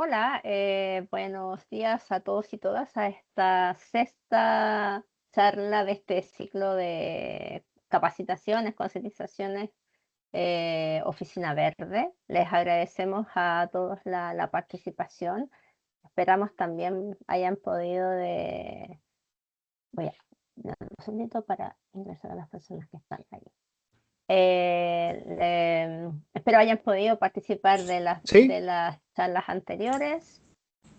Hola, buenos días a todos y todas a esta sexta charla de este ciclo de capacitaciones, concientizaciones, Oficina Verde. Les agradecemos a todos la participación. Esperamos también hayan podido Voy a dar un segundito para ingresar a las personas que están ahí. Espero hayan podido participar de Sí, las charlas anteriores.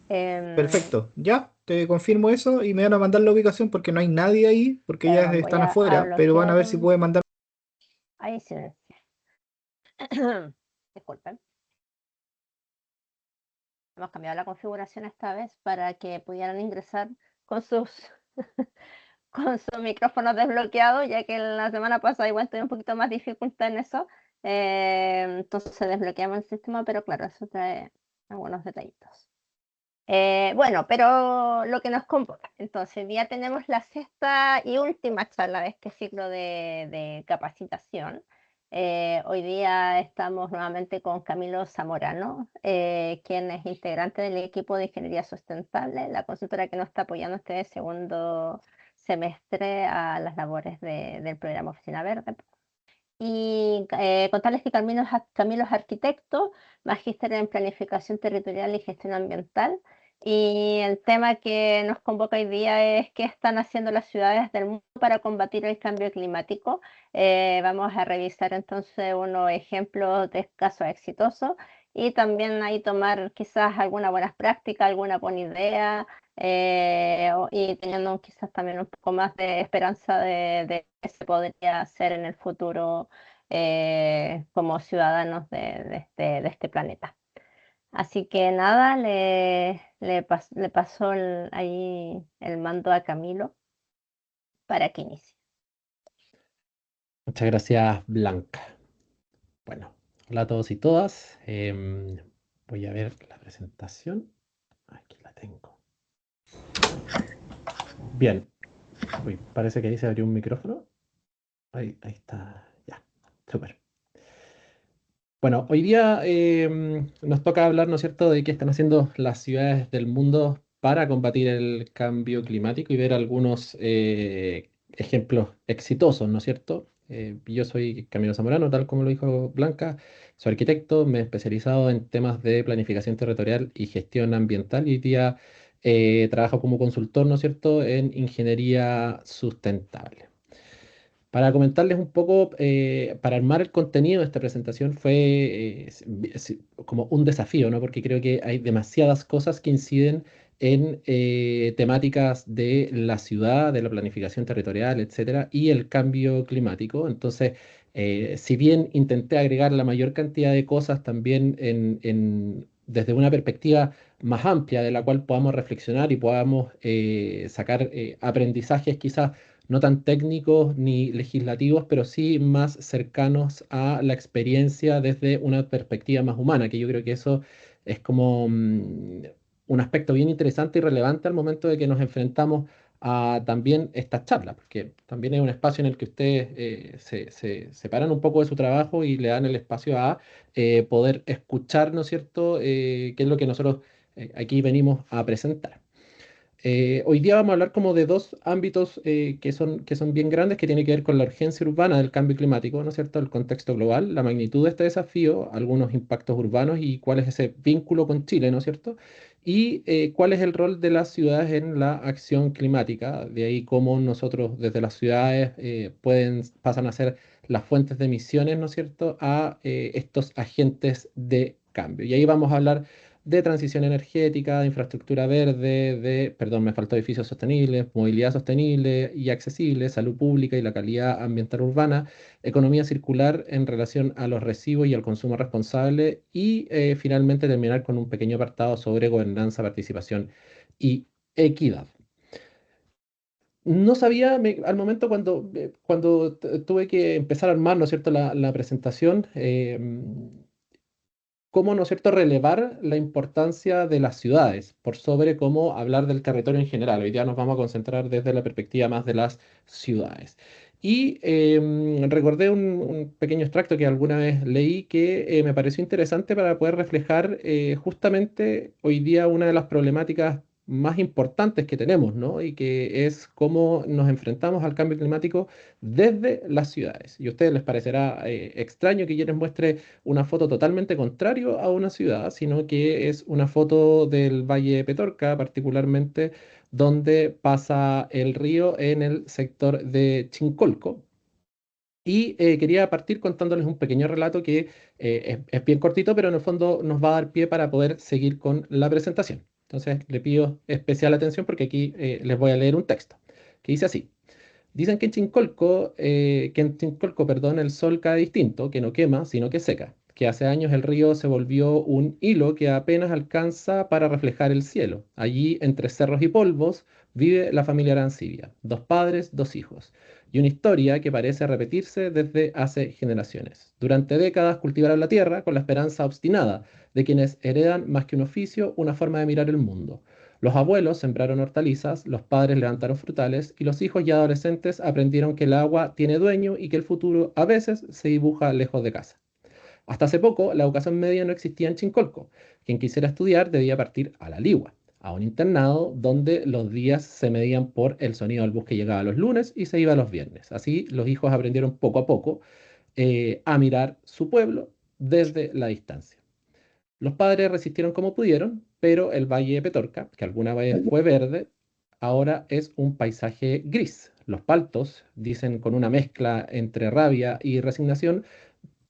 Em, perfecto. Ya, te confirmo eso y me van a mandar la ubicación porque no hay nadie ahí, porque ellas perdón, voy están a afuera, pero van a bloquear. ver si pueden mandar. Ahí sí. Disculpen. Hemos cambiado la configuración esta vez para que pudieran ingresar con sus con su micrófono desbloqueado, ya que la semana pasada igual tuve un poquito más dificultad en eso. Entonces desbloqueamos el sistema, pero claro, eso trae algunos detallitos. Bueno, pero lo que nos convoca. Entonces, ya tenemos la sexta y última charla de este ciclo de capacitación. Hoy día estamos nuevamente con Camilo Zamorano, quien es integrante del equipo de Ingeniería Sustentable, la consultora que nos está apoyando este segundo semestre a las labores del programa Oficina Verde. Y contarles que Camilo es arquitecto, magíster en planificación territorial y gestión ambiental. Y el tema que nos convoca hoy día es qué están haciendo las ciudades del mundo para combatir el cambio climático. Vamos a revisar entonces unos ejemplos de casos exitosos y también ahí tomar quizás alguna buena práctica, alguna buena idea, y teniendo quizás también un poco más de esperanza de qué se podría hacer en el futuro, como ciudadanos de este planeta. Así que nada, le paso ahí el mando a Camilo para que inicie. Muchas gracias, Blanca. Bueno, hola a todos y todas. Voy a ver la presentación. Aquí la tengo. Bien. Uy, parece que ahí se abrió un micrófono. Ahí está. Ya. Súper. Bueno, hoy día nos toca hablar, ¿no es cierto?, de qué están haciendo las ciudades del mundo para combatir el cambio climático y ver algunos ejemplos exitosos, ¿no es cierto? Yo soy Camilo Zamorano, tal como lo dijo Blanca, soy arquitecto, me he especializado en temas de planificación territorial y gestión ambiental y hoy día trabajo como consultor, ¿no es cierto?, en ingeniería sustentable. Para comentarles un poco, para armar el contenido de esta presentación fue como un desafío, ¿no? Porque creo que hay demasiadas cosas que inciden en temáticas de la ciudad, de la planificación territorial, etcétera, y el cambio climático. Entonces, si bien intenté agregar la mayor cantidad de cosas también desde una perspectiva más amplia de la cual podamos reflexionar y podamos sacar aprendizajes quizás no tan técnicos ni legislativos, pero sí más cercanos a la experiencia desde una perspectiva más humana, que yo creo que eso es como un aspecto bien interesante y relevante al momento de que nos enfrentamos a también estas charlas, porque también es un espacio en el que ustedes se separan un poco de su trabajo y le dan el espacio a poder escuchar, ¿no es cierto?, qué es lo que nosotros aquí venimos a presentar. Hoy día vamos a hablar como de dos ámbitos que son bien grandes, que tienen que ver con la urgencia urbana del cambio climático, ¿no es cierto? El contexto global, la magnitud de este desafío, algunos impactos urbanos y cuál es ese vínculo con Chile, ¿no es cierto? Y cuál es el rol de las ciudades en la acción climática, de ahí cómo nosotros desde las ciudades pasan a ser las fuentes de emisiones, ¿no es cierto?, a estos agentes de cambio. Y ahí vamos a hablar de transición energética, de infraestructura verde, perdón, me faltó edificios sostenibles, movilidad sostenible y accesible, salud pública y la calidad ambiental urbana, economía circular en relación a los residuos y al consumo responsable y finalmente terminar con un pequeño apartado sobre gobernanza, participación y equidad. No sabía, al momento cuando tuve que empezar a armar, ¿no es cierto?, la presentación, cómo, ¿no es cierto?, relevar la importancia de las ciudades por sobre cómo hablar del territorio en general. Hoy día nos vamos a concentrar desde la perspectiva más de las ciudades. Y recordé un pequeño extracto que alguna vez leí que me pareció interesante para poder reflejar justamente hoy día una de las problemáticas más importantes que tenemos, ¿no? Y que es cómo nos enfrentamos al cambio climático desde las ciudades. Y a ustedes les parecerá extraño que yo les muestre una foto totalmente contrario a una ciudad, sino que es una foto del Valle de Petorca, particularmente donde pasa el río en el sector de Chincolco. Y quería partir contándoles un pequeño relato que es bien cortito, pero en el fondo nos va a dar pie para poder seguir con la presentación. Entonces, le pido especial atención porque aquí les voy a leer un texto que dice así. Dicen que en Chincolco, perdón, el sol cae distinto, que no quema, sino que seca, que hace años el río se volvió un hilo que apenas alcanza para reflejar el cielo. Allí, entre cerros y polvos, vive la familia Arancibia, dos padres, dos hijos, y una historia que parece repetirse desde hace generaciones. Durante décadas cultivaron la tierra con la esperanza obstinada de quienes heredan más que un oficio, una forma de mirar el mundo. Los abuelos sembraron hortalizas, los padres levantaron frutales y los hijos ya adolescentes aprendieron que el agua tiene dueño y que el futuro a veces se dibuja lejos de casa. Hasta hace poco, la educación media no existía en Chincolco. Quien quisiera estudiar debía partir a la Ligua, a un internado donde los días se medían por el sonido del bus que llegaba los lunes y se iba los viernes. Así, los hijos aprendieron poco a poco a mirar su pueblo desde la distancia. Los padres resistieron como pudieron, pero el Valle de Petorca, que alguna vez fue verde, ahora es un paisaje gris. Los paltos, dicen con una mezcla entre rabia y resignación,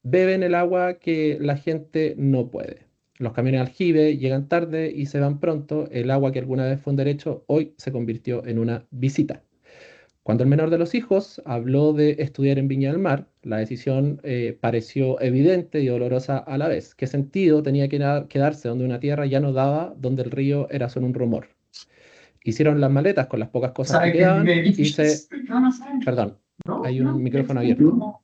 beben el agua que la gente no puede. Los camiones aljibe llegan tarde y se van pronto. El agua que alguna vez fue un derecho, hoy se convirtió en una visita. Cuando el menor de los hijos habló de estudiar en Viña del Mar, la decisión pareció evidente y dolorosa a la vez. ¿Qué sentido tenía que quedarse donde una tierra ya no daba, donde el río era solo un rumor? Hicieron las maletas con las pocas cosas que quedaban y se... Perdón, hay un micrófono abierto.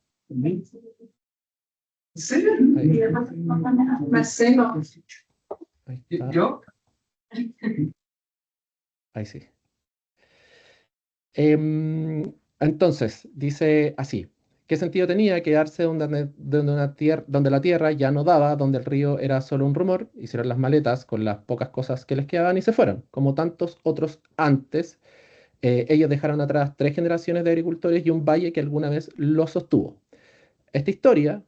Ahí, ahí está. Ahí sí. Entonces, dice así, ¿qué sentido tenía quedarse donde la tierra ya no daba, donde el río era solo un rumor? Hicieron las maletas con las pocas cosas que les quedaban y se fueron, como tantos otros antes. Ellos dejaron atrás 3 generaciones de agricultores y un valle que alguna vez los sostuvo. Esta historia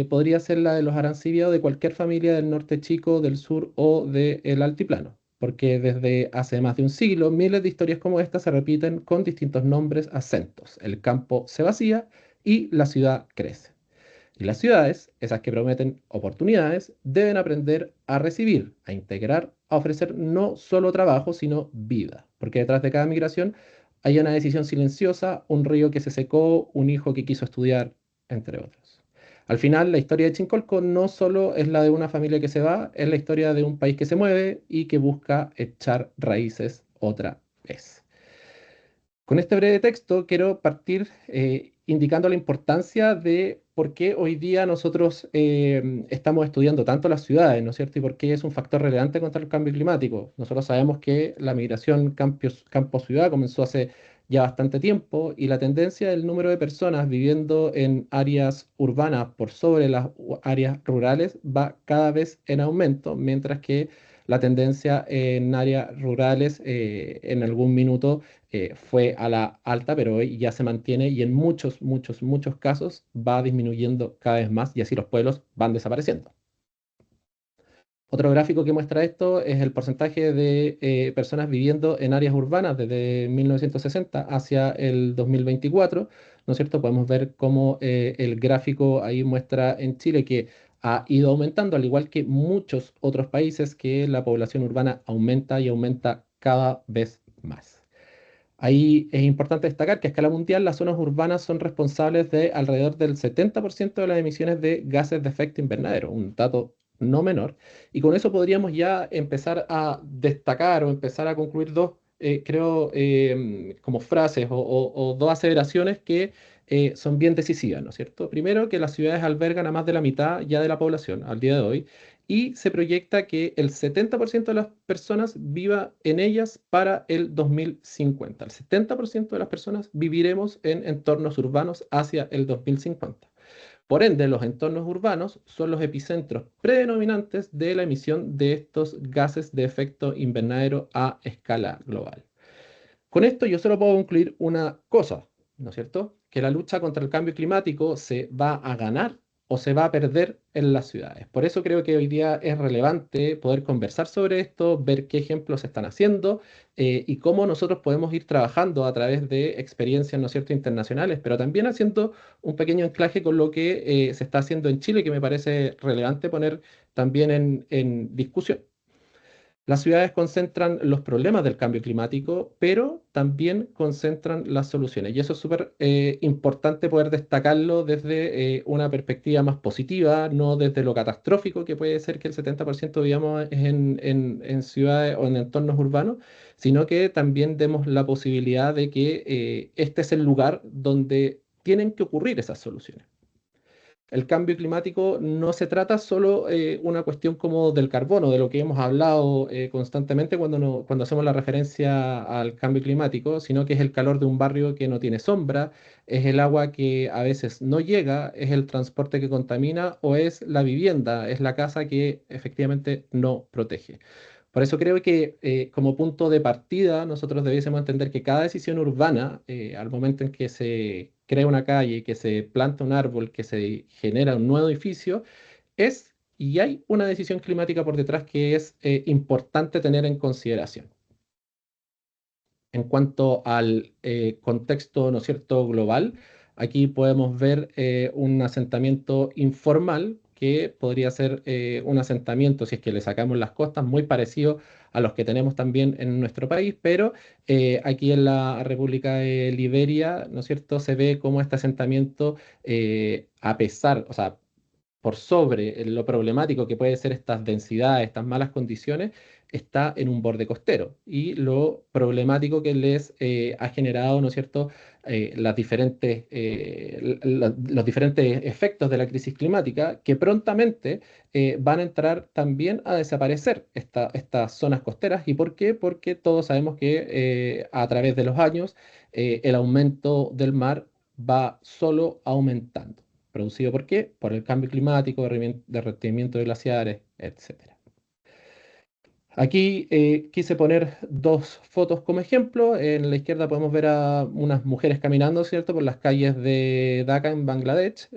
podría ser la de los Arancibia o de cualquier familia del norte chico, del sur o del altiplano, porque desde hace más de un siglo miles de historias como esta se repiten con distintos nombres, acentos. El campo se vacía y la ciudad crece. Y las ciudades, esas que prometen oportunidades, deben aprender a recibir, a integrar, a ofrecer no solo trabajo, sino vida, porque detrás de cada migración hay una decisión silenciosa, un río que se secó, un hijo que quiso estudiar, entre otros. Al final, la historia de Chincolco no solo es la de una familia que se va, es la historia de un país que se mueve y que busca echar raíces otra vez. Con este breve texto quiero partir indicando la importancia de por qué hoy día nosotros estamos estudiando tanto las ciudades, ¿no es cierto? Y por qué es un factor relevante contra el cambio climático. Nosotros sabemos que la migración campo-ciudad comenzó hace ya bastante tiempo y la tendencia del número de personas viviendo en áreas urbanas por sobre las áreas rurales va cada vez en aumento, mientras que la tendencia en áreas rurales en algún minuto fue a la alta, pero hoy ya se mantiene y en muchos, muchos, muchos casos va disminuyendo cada vez más y así los pueblos van desapareciendo. Otro gráfico que muestra esto es el porcentaje de personas viviendo en áreas urbanas desde 1960 hacia el 2024, ¿no es cierto? Podemos ver cómo el gráfico ahí muestra en Chile que ha ido aumentando, al igual que muchos otros países, que la población urbana aumenta y aumenta cada vez más. Ahí es importante destacar que a escala mundial las zonas urbanas son responsables de alrededor del 70% de las emisiones de gases de efecto invernadero, un dato no menor. Y con eso podríamos ya empezar a destacar o empezar a concluir dos, creo, como frases o dos aseveraciones que son bien decisivas, ¿no es cierto? Primero, que las ciudades albergan a más de la mitad ya de la población al día de hoy y se proyecta que el 70% de las personas viva en ellas para el 2050. El 70% de las personas viviremos en entornos urbanos hacia el 2050. Por ende, los entornos urbanos son los epicentros predominantes de la emisión de estos gases de efecto invernadero a escala global. Con esto yo solo puedo concluir una cosa, ¿no es cierto? Que la lucha contra el cambio climático se va a ganar o se va a perder en las ciudades. Por eso creo que hoy día es relevante poder conversar sobre esto, ver qué ejemplos se están haciendo y cómo nosotros podemos ir trabajando a través de experiencias, ¿no es cierto?, internacionales, pero también haciendo un pequeño anclaje con lo que se está haciendo en Chile, que me parece relevante poner también en discusión. Las ciudades concentran los problemas del cambio climático, pero también concentran las soluciones. Y eso es súper importante poder destacarlo desde una perspectiva más positiva, no desde lo catastrófico que puede ser que el 70% vivamos en ciudades o en entornos urbanos, sino que también demos la posibilidad de que este es el lugar donde tienen que ocurrir esas soluciones. El cambio climático no se trata solo una cuestión como del carbono, de lo que hemos hablado constantemente cuando hacemos la referencia al cambio climático, sino que es el calor de un barrio que no tiene sombra, es el agua que a veces no llega, es el transporte que contamina o es la vivienda, es la casa que efectivamente no protege. Por eso creo que como punto de partida nosotros debiésemos entender que cada decisión urbana, al momento en que se crea una calle, que se planta un árbol, que se genera un nuevo edificio, es y hay una decisión climática por detrás que es importante tener en consideración. En cuanto al contexto, ¿no es cierto?, global, aquí podemos ver un asentamiento informal que podría ser un asentamiento, si es que le sacamos las costas, muy parecido a los que tenemos también en nuestro país, pero aquí en la República de Liberia, ¿no es cierto?, se ve como este asentamiento, a pesar, o sea, por sobre lo problemático que puede ser estas densidades, estas malas condiciones, está en un borde costero y lo problemático que les ha generado, ¿no es cierto?, los diferentes efectos de la crisis climática que prontamente van a entrar también a desaparecer estas zonas costeras. ¿Y por qué? Porque todos sabemos que a través de los años el aumento del mar va solo aumentando. ¿Producido por qué? Por el cambio climático, derretimiento de glaciares, etcétera. Aquí quise poner dos fotos como ejemplo. En la izquierda podemos ver a unas mujeres caminando, ¿cierto?, por las calles de Dhaka en Bangladesh.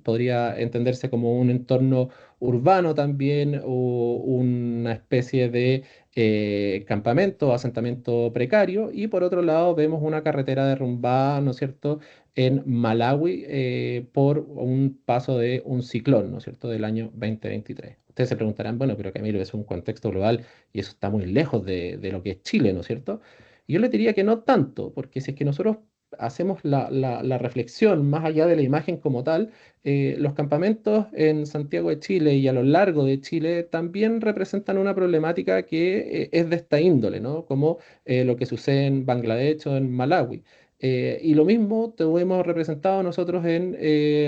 Podría entenderse como un entorno urbano también o una especie de campamento o asentamiento precario. Y por otro lado vemos una carretera derrumbada, ¿no es cierto?, en Malawi por un paso de un ciclón, ¿no es cierto?, del año 2023. Ustedes se preguntarán, bueno, pero Camilo, es un contexto global y eso está muy lejos de lo que es Chile, ¿no es cierto? Y yo les diría que no tanto, porque si es que nosotros hacemos la reflexión más allá de la imagen como tal, los campamentos en Santiago de Chile y a lo largo de Chile también representan una problemática que es de esta índole, ¿no? Como lo que sucede en Bangladesh o en Malawi. Y lo mismo te hemos representado nosotros en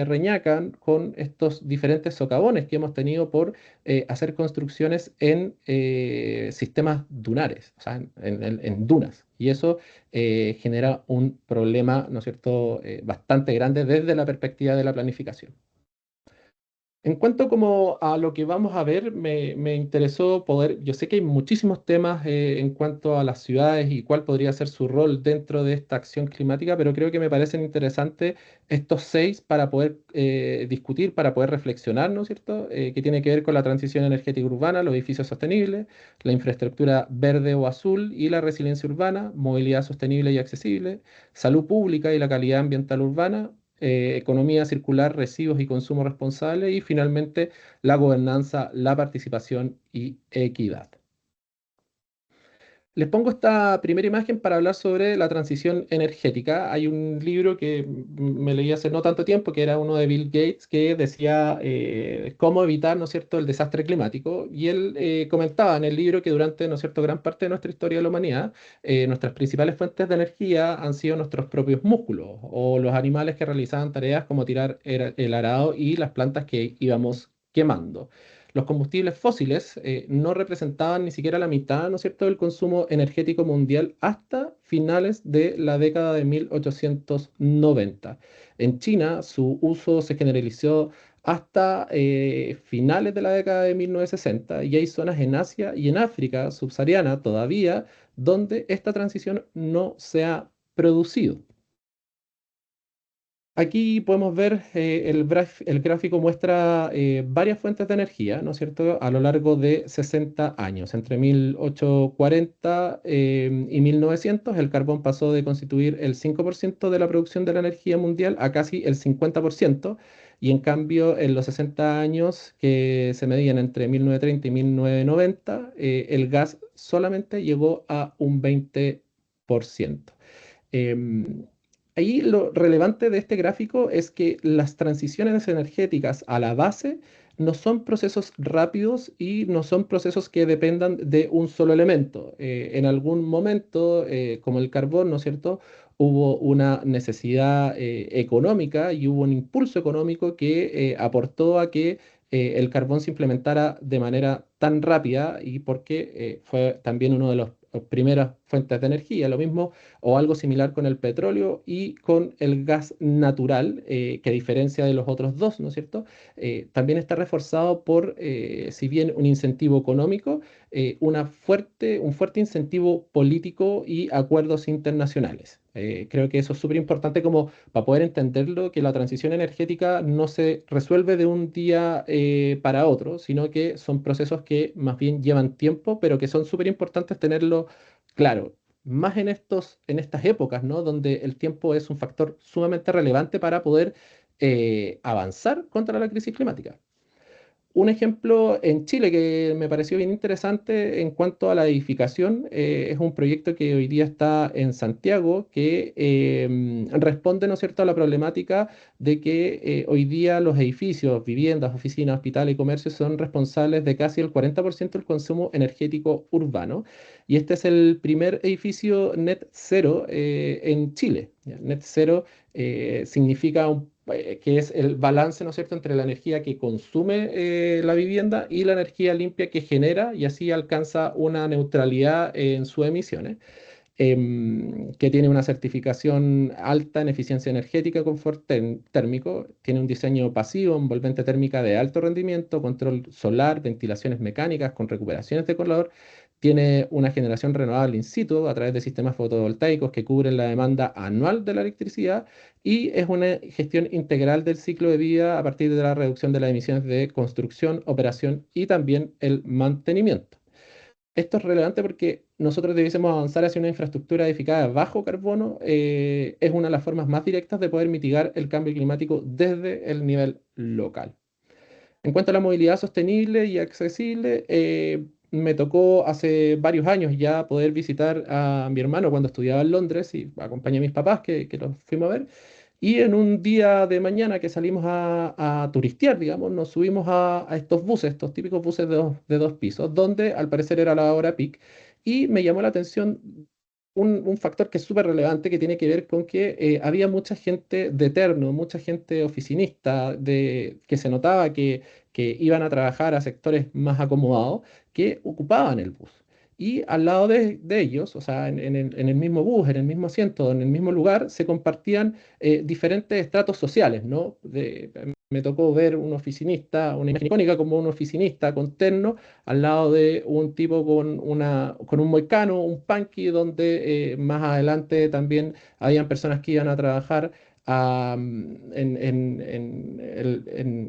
Reñaca con estos diferentes socavones que hemos tenido por hacer construcciones en sistemas dunares, o sea, en dunas. Y eso genera un problema, ¿no es cierto?, bastante grande desde la perspectiva de la planificación. En cuanto como a lo que vamos a ver, me interesó poder, yo sé que hay muchísimos temas en cuanto a las ciudades y cuál podría ser su rol dentro de esta acción climática, pero creo que me parecen interesantes estos seis para poder discutir, para poder reflexionar, ¿no es cierto?, que tiene que ver con la transición energética urbana, los edificios sostenibles, la infraestructura verde o azul y la resiliencia urbana, movilidad sostenible y accesible, salud pública y la calidad ambiental urbana, economía circular, residuos y consumo responsable y finalmente la gobernanza, la participación y equidad. Les pongo esta primera imagen para hablar sobre la transición energética. Hay un libro que me leí hace no tanto tiempo, que era uno de Bill Gates, que decía cómo evitar, ¿no es cierto?, el desastre climático. Y él comentaba en el libro que durante, ¿no es cierto?, gran parte de nuestra historia de la humanidad, nuestras principales fuentes de energía han sido nuestros propios músculos o los animales que realizaban tareas como tirar el arado y las plantas que íbamos quemando. los combustibles fósiles no representaban ni siquiera la mitad, ¿no es cierto?, del consumo energético mundial hasta finales de la década de 1890. En China, su uso se generalizó hasta finales de la década de 1960 y hay zonas en Asia y en África subsahariana todavía donde esta transición no se ha producido. Aquí podemos ver el gráfico muestra varias fuentes de energía, ¿no es cierto?, a lo largo de 60 años. Entre 1840 y 1900, el carbón pasó de constituir el 5% de la producción de la energía mundial a casi el 50%, y en cambio, en los 60 años que se medían entre 1930 y 1990, el gas solamente llegó a un 20%. Em, Ahí lo relevante de este gráfico es que las transiciones energéticas a la base no son procesos rápidos y no son procesos que dependan de un solo elemento. En algún momento, como el carbón, ¿no es cierto?, hubo una necesidad económica y hubo un impulso económico que aportó a que el carbón se implementara de manera tan rápida y porque fue también uno de los primeras fuentes de energía. Lo mismo o algo similar con el petróleo y con el gas natural, que a diferencia de los otros dos, ¿no es cierto? También está reforzado por, si bien un incentivo económico, un fuerte incentivo político y acuerdos internacionales. Creo que eso es súper importante como para poder entenderlo, que la transición energética no se resuelve de un día para otro, sino que son procesos que más bien llevan tiempo, pero que son súper importantes tenerlo claro, más en estas épocas, ¿no?, donde el tiempo es un factor sumamente relevante para poder avanzar contra la crisis climática. Un ejemplo en Chile que me pareció bien interesante en cuanto a la edificación, es un proyecto que hoy día está en Santiago que responde, ¿no es cierto?, a la problemática de que hoy día los edificios, viviendas, oficinas, hospitales y comercios son responsables de casi el 40% del consumo energético urbano. Y este es el primer edificio net cero en Chile. ¿Ya? Net cero significa que es el balance, ¿no es cierto?, entre la energía que consume la vivienda y la energía limpia que genera, y así alcanza una neutralidad en sus emisiones, que tiene una certificación alta en eficiencia energética, confort térmico, tiene un diseño pasivo, envolvente térmica de alto rendimiento, control solar, ventilaciones mecánicas con recuperaciones de calor, tiene una generación renovable in situ a través de sistemas fotovoltaicos que cubren la demanda anual de la electricidad, y es una gestión integral del ciclo de vida a partir de la reducción de las emisiones de construcción, operación y también el mantenimiento. Esto es relevante porque nosotros debiésemos avanzar hacia una infraestructura edificada bajo carbono. Es una de las formas más directas de poder mitigar el cambio climático desde el nivel local. En cuanto a la movilidad sostenible y accesible, me tocó hace varios años ya poder visitar a mi hermano cuando estudiaba en Londres y acompañé a mis papás que los fuimos a ver. Y en un día de mañana que salimos a turistear, digamos, nos subimos a estos buses, estos típicos buses de dos pisos, donde al parecer era la hora peak. Y me llamó la atención un factor que es súper relevante, que tiene que ver con que había mucha gente de terno, mucha gente oficinista, que se notaba que iban a trabajar a sectores más acomodados, que ocupaban el bus. Y al lado de ellos, o sea, en el mismo bus, en el mismo asiento, en el mismo lugar, se compartían diferentes estratos sociales, ¿no? Me tocó ver un oficinista, una imagen icónica como un oficinista con terno, al lado de un tipo con un moicano, un punky, donde más adelante también habían personas que iban a trabajar en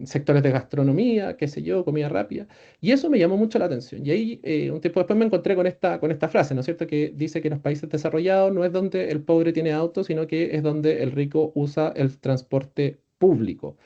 sectores de gastronomía, qué sé yo, comida rápida. Y eso me llamó mucho la atención. Y ahí, un tiempo después me encontré con esta frase, ¿no es cierto?, que dice que en los países desarrollados no es donde el pobre tiene auto, sino que es donde el rico usa el transporte público.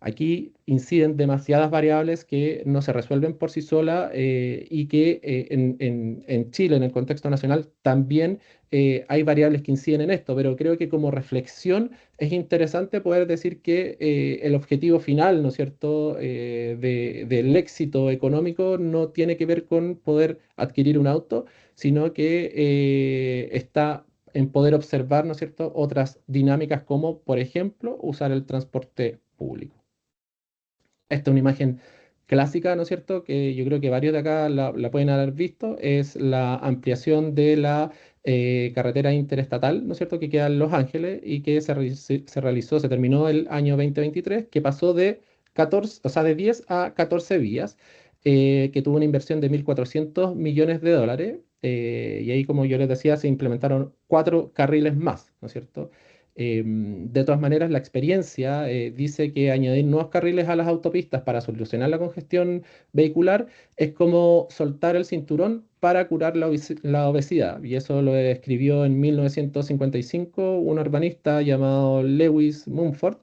Aquí inciden demasiadas variables que no se resuelven por sí solas, y que en Chile, en el contexto nacional, también hay variables que inciden en esto, pero creo que como reflexión es interesante poder decir que el objetivo final, ¿no es cierto?, del éxito económico no tiene que ver con poder adquirir un auto, sino que está en poder observar, ¿no es cierto?, otras dinámicas como, por ejemplo, usar el transporte público. Esta es una imagen clásica, ¿no es cierto?, que yo creo que varios de acá la pueden haber visto, es la ampliación de la carretera interestatal, ¿no es cierto?, que queda en Los Ángeles y que se realizó, se terminó el año 2023, que pasó de 14, o sea, de 10 a 14 vías, que tuvo una inversión de 1.400 millones de dólares. Y ahí, como yo les decía, se implementaron 4 carriles más, ¿no es cierto? De todas maneras, la experiencia dice que añadir nuevos carriles a las autopistas para solucionar la congestión vehicular es como soltar el cinturón para curar la obesidad. Y eso lo escribió en 1955 un urbanista llamado Lewis Mumford,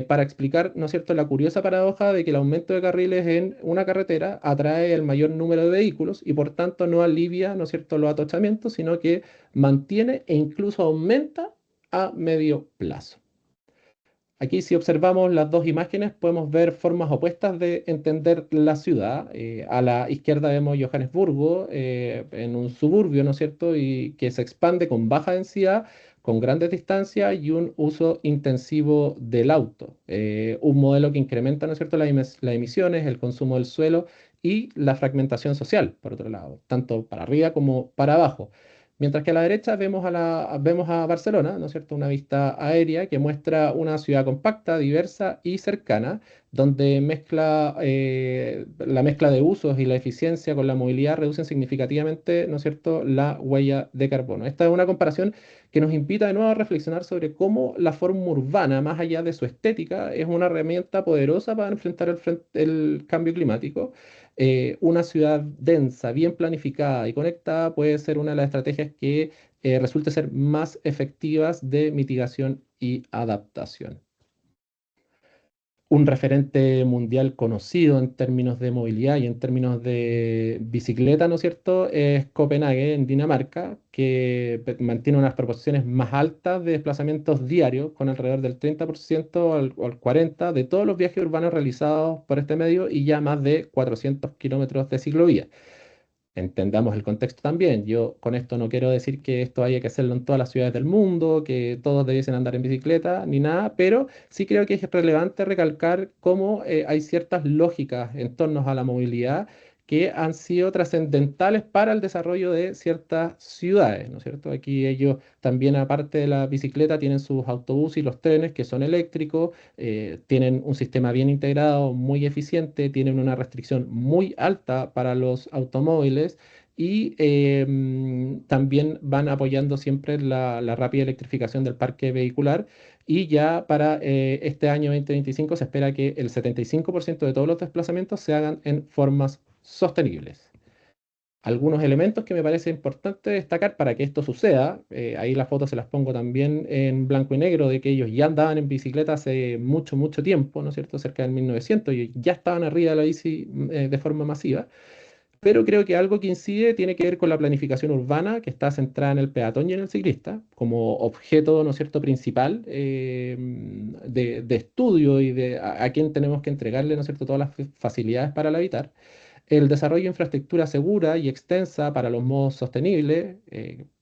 para explicar, ¿no es cierto?, la curiosa paradoja de que el aumento de carriles en una carretera atrae el mayor número de vehículos y por tanto no alivia, ¿no es cierto?, los atochamientos, sino que mantiene e incluso aumenta a medio plazo. Aquí, si observamos las dos imágenes, podemos ver formas opuestas de entender la ciudad. A la izquierda vemos Johannesburgo, en un suburbio, ¿no es cierto?, y que se expande con baja densidad, con grandes distancias y un uso intensivo del auto. Un modelo que incrementa, ¿no es cierto?, las emisiones, el consumo del suelo y la fragmentación social, por otro lado, tanto para arriba como para abajo. Mientras que a la derecha vemos a Barcelona, ¿no es cierto? Una vista aérea que muestra una ciudad compacta, diversa y cercana, donde la mezcla de usos y la eficiencia con la movilidad reducen significativamente, ¿no es cierto?, la huella de carbono. Esta es una comparación que nos invita de nuevo a reflexionar sobre cómo la forma urbana, más allá de su estética, es una herramienta poderosa para enfrentar el cambio climático. Una ciudad densa, bien planificada y conectada puede ser una de las estrategias que resulte ser más efectivas de mitigación y adaptación. Un referente mundial conocido en términos de movilidad y en términos de bicicleta, ¿no es cierto?, es Copenhague, en Dinamarca, que mantiene unas proporciones más altas de desplazamientos diarios, con alrededor del 30% al 40% de todos los viajes urbanos realizados por este medio y ya más de 400 kilómetros de ciclovía. Entendamos el contexto también. Yo con esto no quiero decir que esto haya que hacerlo en todas las ciudades del mundo, que todos debiesen andar en bicicleta, ni nada, pero sí creo que es relevante recalcar cómo hay ciertas lógicas en torno a la movilidad que han sido trascendentales para el desarrollo de ciertas ciudades, ¿no es cierto? Aquí ellos también, aparte de la bicicleta, tienen sus autobuses y los trenes que son eléctricos, tienen un sistema bien integrado, muy eficiente, tienen una restricción muy alta para los automóviles y también van apoyando siempre la rápida electrificación del parque vehicular. Y ya para este año 2025 se espera que el 75% de todos los desplazamientos se hagan en formas sostenibles. Algunos elementos que me parece importante destacar para que esto suceda, ahí las fotos se las pongo también en blanco y negro, de que ellos ya andaban en bicicleta hace mucho, mucho tiempo, ¿no es cierto?, cerca del 1900, y ya estaban arriba de la bici de forma masiva, pero creo que algo que incide tiene que ver con la planificación urbana, que está centrada en el peatón y en el ciclista, como objeto, ¿no es cierto?, principal de estudio y a quién tenemos que entregarle, ¿no es cierto?, todas las facilidades para el habitar. El desarrollo de infraestructura segura y extensa para los modos sostenibles,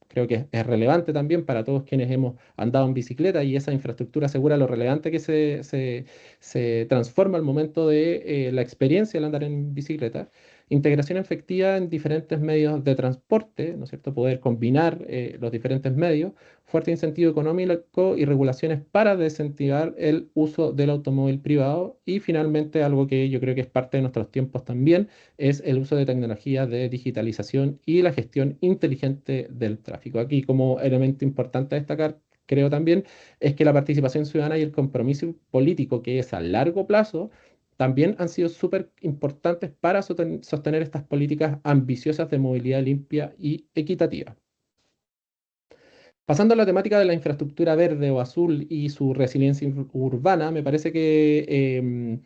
creo que es relevante también para todos quienes hemos andado en bicicleta, y esa infraestructura segura, lo relevante que se transforma al momento de la experiencia del andar en bicicleta. Integración efectiva en diferentes medios de transporte, ¿no es cierto? Poder combinar los diferentes medios, fuerte incentivo económico y regulaciones para desincentivar el uso del automóvil privado. Y finalmente, algo que yo creo que es parte de nuestros tiempos también, es el uso de tecnologías de digitalización y la gestión inteligente del tráfico. Aquí, como elemento importante a destacar, creo también, es que la participación ciudadana y el compromiso político, que es a largo plazo, también han sido súper importantes para sostener estas políticas ambiciosas de movilidad limpia y equitativa. Pasando a la temática de la infraestructura verde o azul y su resiliencia urbana, me parece que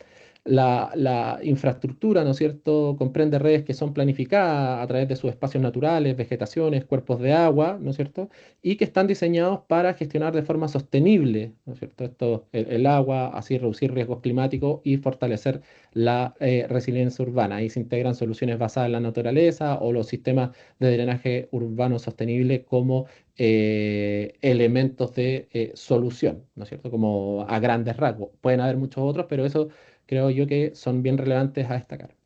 la infraestructura, ¿no es cierto?, comprende redes que son planificadas a través de sus espacios naturales, vegetaciones, cuerpos de agua, ¿no es cierto?, y que están diseñados para gestionar de forma sostenible, ¿no es cierto?, el agua, así reducir riesgos climáticos y fortalecer la resiliencia urbana. Ahí se integran soluciones basadas en la naturaleza o los sistemas de drenaje urbano sostenible como elementos de solución, ¿no es cierto?, como a grandes rasgos. Pueden haber muchos otros, pero eso creo yo que son bien relevantes a destacar.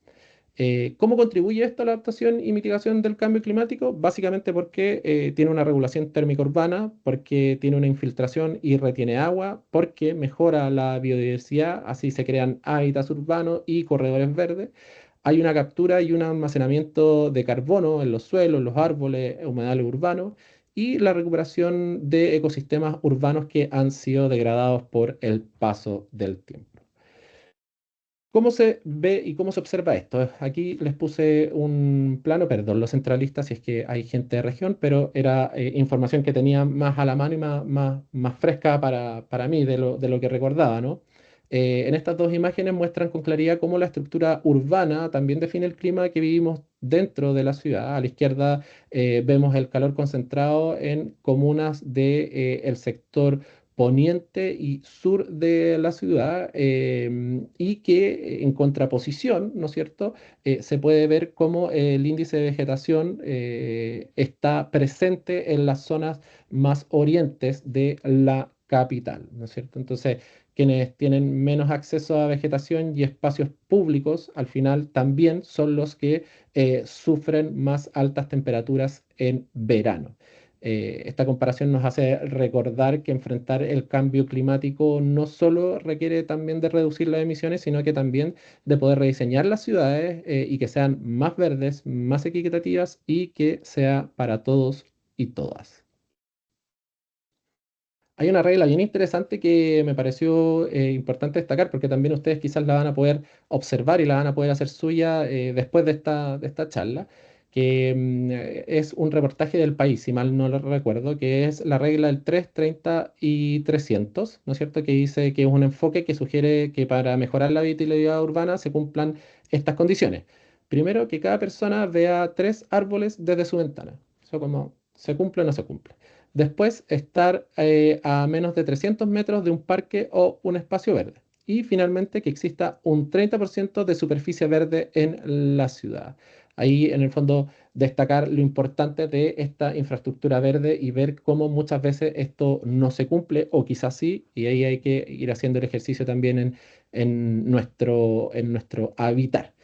¿Cómo contribuye esto a la adaptación y mitigación del cambio climático? Básicamente porque tiene una regulación térmica urbana, porque tiene una infiltración y retiene agua, porque mejora la biodiversidad, así se crean hábitats urbanos y corredores verdes. Hay una captura y un almacenamiento de carbono en los suelos, los árboles, humedales urbanos y la recuperación de ecosistemas urbanos que han sido degradados por el paso del tiempo. ¿Cómo se ve y cómo se observa esto? Aquí les puse un plano, perdón, los centralistas, si es que hay gente de región, pero era información que tenía más a la mano y más fresca para mí de lo que recordaba, ¿no? En estas dos imágenes muestran con claridad cómo la estructura urbana también define el clima que vivimos dentro de la ciudad. A la izquierda vemos el calor concentrado en comunas del sector poniente y sur de la ciudad, y que en contraposición, ¿no es cierto?, se puede ver cómo el índice de vegetación está presente en las zonas más orientes de la capital, ¿no es cierto? Entonces, quienes tienen menos acceso a vegetación y espacios públicos, al final también son los que sufren más altas temperaturas en verano. Esta comparación nos hace recordar que enfrentar el cambio climático no solo requiere también de reducir las emisiones, sino que también de poder rediseñar las ciudades y que sean más verdes, más equitativas y que sea para todos y todas. Hay una regla bien interesante que me pareció importante destacar porque también ustedes quizás la van a poder observar y la van a poder hacer suya después de esta charla, que es un reportaje del país, si mal no lo recuerdo, que es la regla del 3, 30 y 300, ¿no es cierto? Que dice que es un enfoque que sugiere que para mejorar la vitalidad urbana se cumplan estas condiciones. Primero, que cada persona vea 3 árboles desde su ventana. Eso como se cumple o no se cumple. Después, estar a menos de 300 metros de un parque o un espacio verde. Y finalmente, que exista un 30% de superficie verde en la ciudad. Ahí, en el fondo, destacar lo importante de esta infraestructura verde y ver cómo muchas veces esto no se cumple o quizás sí, y ahí hay que ir haciendo el ejercicio también en nuestro hábitat.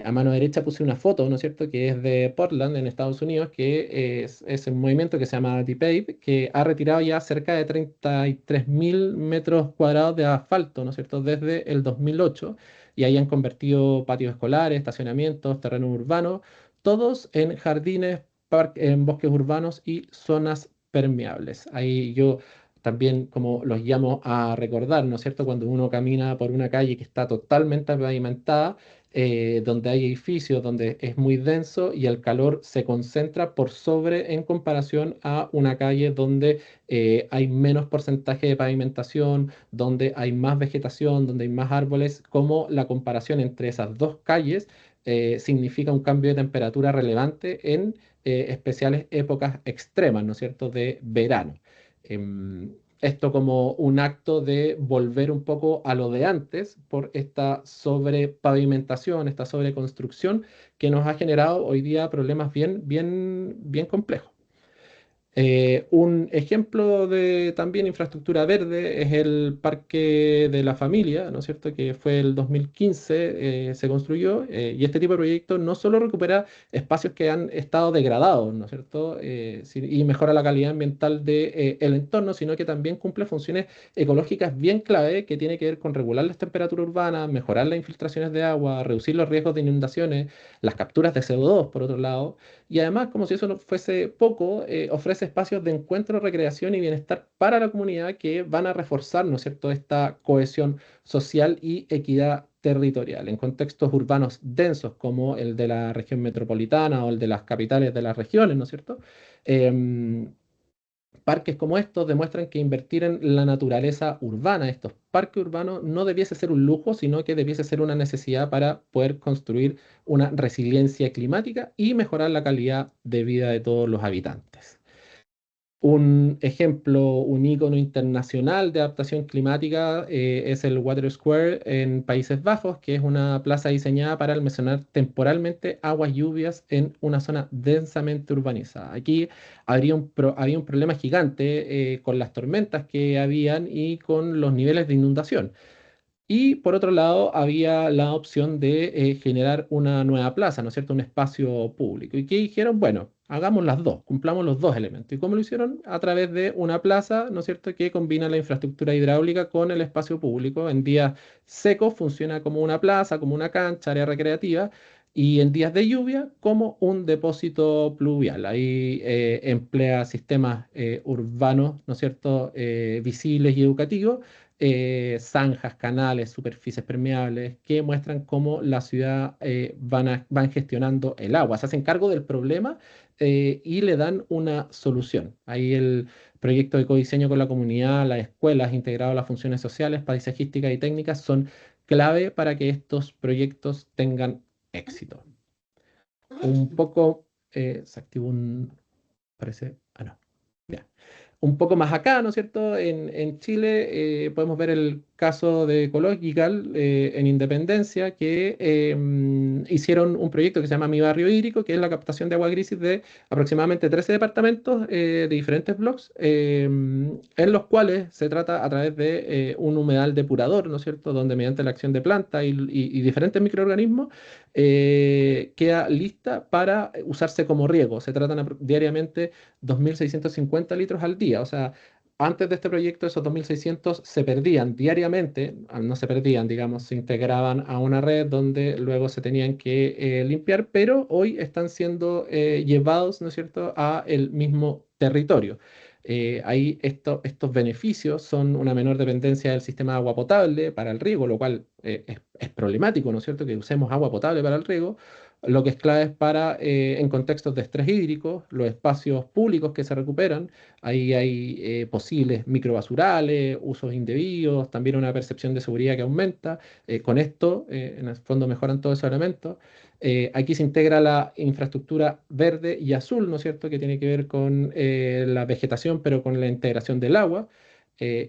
A mano derecha puse una foto, ¿no es cierto?, que es de Portland, en Estados Unidos, que es un movimiento que se llama DPAVE, que ha retirado ya cerca de 33.000 metros cuadrados de asfalto, ¿no es cierto?, desde el 2008, y ahí han convertido patios escolares, estacionamientos, terrenos urbanos, todos en jardines, en bosques urbanos y zonas permeables. Ahí yo también como los llamo a recordar, ¿no es cierto?, cuando uno camina por una calle que está totalmente pavimentada, donde hay edificios, donde es muy denso y el calor se concentra por sobre en comparación a una calle donde hay menos porcentaje de pavimentación, donde hay más vegetación, donde hay más árboles, como la comparación entre esas dos calles significa un cambio de temperatura relevante en especiales épocas extremas, ¿no es cierto?, de verano. Esto como un acto de volver un poco a lo de antes por esta sobrepavimentación, esta sobreconstrucción que nos ha generado hoy día problemas bien complejos. Un ejemplo de también infraestructura verde es el Parque de la Familia, ¿no es cierto?, que fue el 2015, se construyó, y este tipo de proyectos no solo recupera espacios que han estado degradados, ¿no es cierto?, y mejora la calidad ambiental del entorno, sino que también cumple funciones ecológicas bien clave que tiene que ver con regular las temperaturas urbanas, mejorar las infiltraciones de agua, reducir los riesgos de inundaciones, las capturas de CO2, por otro lado. Y además, como si eso no fuese poco, ofrece espacios de encuentro, recreación y bienestar para la comunidad que van a reforzar, ¿no es cierto?, esta cohesión social y equidad territorial. En contextos urbanos densos como el de la región metropolitana o el de las capitales de las regiones, ¿no es cierto? Em, Parques como estos demuestran que invertir en la naturaleza urbana, estos parques urbanos, no debiese ser un lujo, sino que debiese ser una necesidad para poder construir una resiliencia climática y mejorar la calidad de vida de todos los habitantes. Un ejemplo, un ícono internacional de adaptación climática es el Water Square en Países Bajos, que es una plaza diseñada para almacenar temporalmente aguas lluvias en una zona densamente urbanizada. Aquí había un problema gigante con las tormentas que habían y con los niveles de inundación. Y por otro lado, había la opción de generar una nueva plaza, ¿no es cierto? Un espacio público. ¿Y qué dijeron? Bueno, hagamos las dos, cumplamos los dos elementos. ¿Y cómo lo hicieron? A través de una plaza, ¿no es cierto?, que combina la infraestructura hidráulica con el espacio público. En días secos funciona como una plaza, como una cancha, área recreativa, y en días de lluvia como un depósito pluvial. Ahí emplea sistemas urbanos, ¿no es cierto?, visibles y educativos, zanjas, canales, superficies permeables que muestran cómo la ciudad van gestionando el agua, se hacen cargo del problema y le dan una solución. Ahí el proyecto de ecodiseño con la comunidad, las escuelas integrado a las funciones sociales, paisajísticas y técnicas son clave para que estos proyectos tengan éxito. Un poco, se activó un, parece, no. Ya. Un poco más acá, ¿no es cierto? En Chile podemos ver el caso de Ecological en Independencia, que hicieron un proyecto que se llama Mi Barrio Hídrico, que es la captación de agua grises de aproximadamente 13 departamentos de diferentes bloques, en los cuales se trata a través de un humedal depurador, ¿no es cierto? Donde mediante la acción de plantas y diferentes microorganismos queda lista para usarse como riego. Se tratan diariamente 2.650 litros al día. O sea, antes de este proyecto esos 2.600 se perdían diariamente, no se perdían, digamos, se integraban a una red donde luego se tenían que limpiar, pero hoy están siendo llevados, ¿no es cierto?, a el mismo territorio. Ahí estos beneficios son una menor dependencia del sistema de agua potable para el riego, lo cual es problemático, ¿no es cierto?, que usemos agua potable para el riego. Lo que es clave es para, en contextos de estrés hídrico, los espacios públicos que se recuperan, ahí hay posibles microbasurales, usos indebidos, también una percepción de seguridad que aumenta. Con esto, en el fondo, mejoran todos esos elementos. Aquí se integra la infraestructura verde y azul, ¿no es cierto?, que tiene que ver con la vegetación, pero con la integración del agua.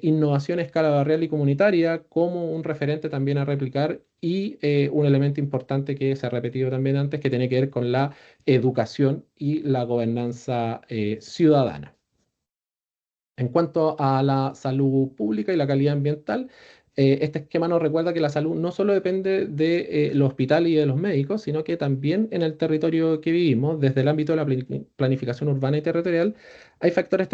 Innovación a escala barrial y comunitaria como un referente también a replicar y un elemento importante que se ha repetido también antes, que tiene que ver con la educación y la gobernanza ciudadana. En cuanto a la salud pública y la calidad ambiental, este esquema nos recuerda que la salud no solo depende de los hospitales y de los médicos, sino que también en el territorio que vivimos, desde el ámbito de la planificación urbana y territorial, hay factores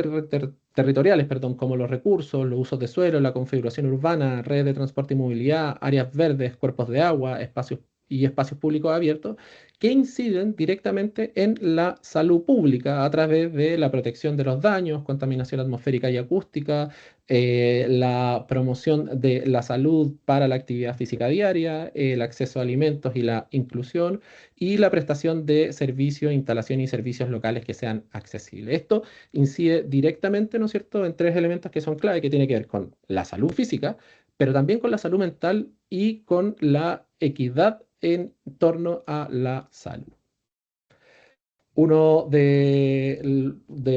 territoriales, perdón, como los recursos, los usos de suelo, la configuración urbana, redes de transporte y movilidad, áreas verdes, cuerpos de agua, espacios y espacios públicos abiertos, que inciden directamente en la salud pública a través de la protección de los daños, contaminación atmosférica y acústica, la promoción de la salud para la actividad física diaria, el acceso a alimentos y la inclusión, y la prestación de servicios, instalaciones y servicios locales que sean accesibles. Esto incide directamente, ¿no es cierto?, en tres elementos que son clave, que tiene que ver con la salud física, pero también con la salud mental y con la equidad en torno a la salud. Uno de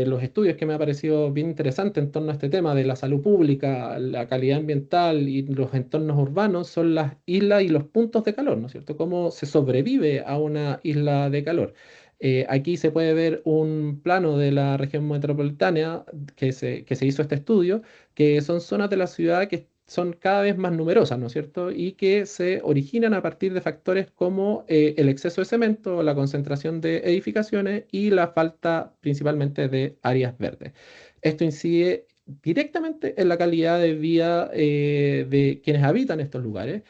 los estudios que me ha parecido bien interesante en torno a este tema de la salud pública, la calidad ambiental y los entornos urbanos son las islas y los puntos de calor, ¿no es cierto? Cómo se sobrevive a una isla de calor. Aquí se puede ver un plano de la región metropolitana que se hizo este estudio, que son zonas de la ciudad que son cada vez más numerosas, ¿no es cierto? Y que se originan a partir de factores como el exceso de cemento, la concentración de edificaciones y la falta principalmente de áreas verdes. Esto incide directamente en la calidad de vida de quienes habitan estos lugares.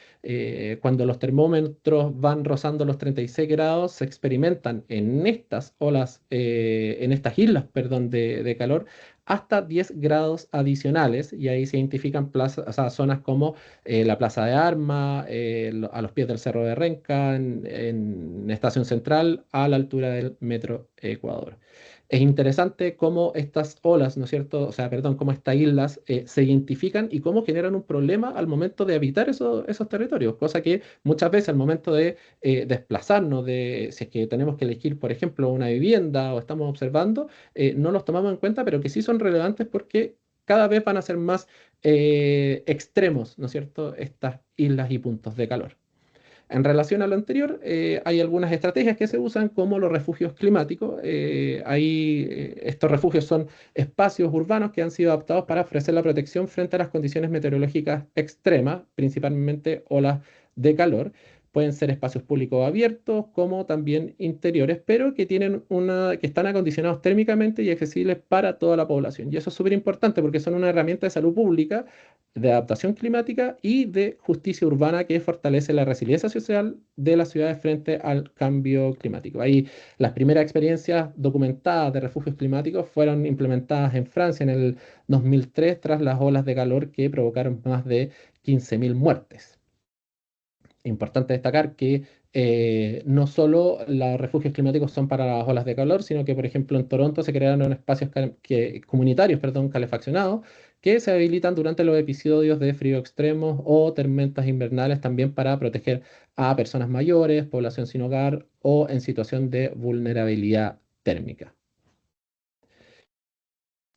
Cuando los termómetros van rozando los 36 grados, se experimentan en estas olas, en estas islas, perdón, de calor, hasta 10 grados adicionales, y ahí se identifican plazas, o sea, zonas como la Plaza de Armas, a los pies del Cerro de Renca, en Estación Central, a la altura del Metro Ecuador. Es interesante cómo estas olas, ¿no es cierto? O sea, perdón, cómo estas islas se identifican y cómo generan un problema al momento de habitar esos territorios, cosa que muchas veces al momento de desplazarnos, si es que tenemos que elegir, por ejemplo, una vivienda o estamos observando, no los tomamos en cuenta, pero que sí son relevantes porque cada vez van a ser más extremos, ¿no es cierto?, estas islas y puntos de calor. En relación a lo anterior, hay algunas estrategias que se usan como los refugios climáticos. Estos refugios son espacios urbanos que han sido adaptados para ofrecer la protección frente a las condiciones meteorológicas extremas, principalmente olas de calor. Pueden ser espacios públicos abiertos como también interiores, pero que están acondicionados térmicamente y accesibles para toda la población. Y eso es súper importante porque son una herramienta de salud pública, de adaptación climática y de justicia urbana que fortalece la resiliencia social de las ciudades frente al cambio climático. Ahí las primeras experiencias documentadas de refugios climáticos fueron implementadas en Francia en el 2003 tras las olas de calor que provocaron más de 15.000 muertes. Importante destacar que no solo los refugios climáticos son para las olas de calor, sino que, por ejemplo, en Toronto se crearon espacios comunitarios, perdón, calefaccionados, que se habilitan durante los episodios de frío extremos o tormentas invernales también para proteger a personas mayores, población sin hogar o en situación de vulnerabilidad térmica.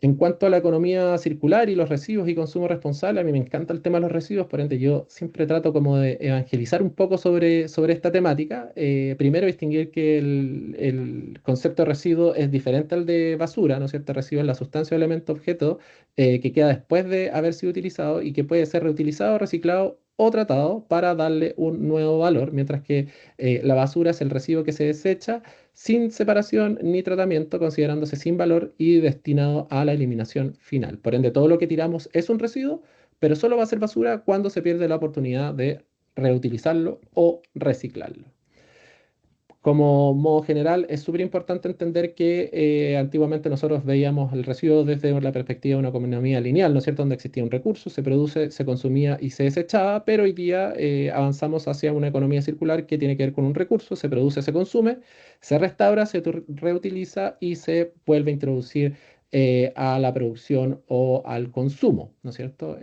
En cuanto a la economía circular y los residuos y consumo responsable, a mí me encanta el tema de los residuos, por ende yo siempre trato como de evangelizar un poco sobre esta temática. Primero distinguir que el concepto de residuo es diferente al de basura, ¿no es cierto? Residuo es la sustancia o elemento objeto que queda después de haber sido utilizado y que puede ser reutilizado, reciclado o tratado para darle un nuevo valor, mientras que la basura es el residuo que se desecha sin separación ni tratamiento, considerándose sin valor y destinado a la eliminación final. Por ende, todo lo que tiramos es un residuo, pero solo va a ser basura cuando se pierde la oportunidad de reutilizarlo o reciclarlo. Como modo general, es súper importante entender que antiguamente nosotros veíamos el residuo desde la perspectiva de una economía lineal, ¿no es cierto? Donde existía un recurso, se produce, se consumía y se desechaba, pero hoy día avanzamos hacia una economía circular que tiene que ver con un recurso, se produce, se consume, se restaura, se reutiliza y se vuelve a introducir a la producción o al consumo, ¿no es cierto?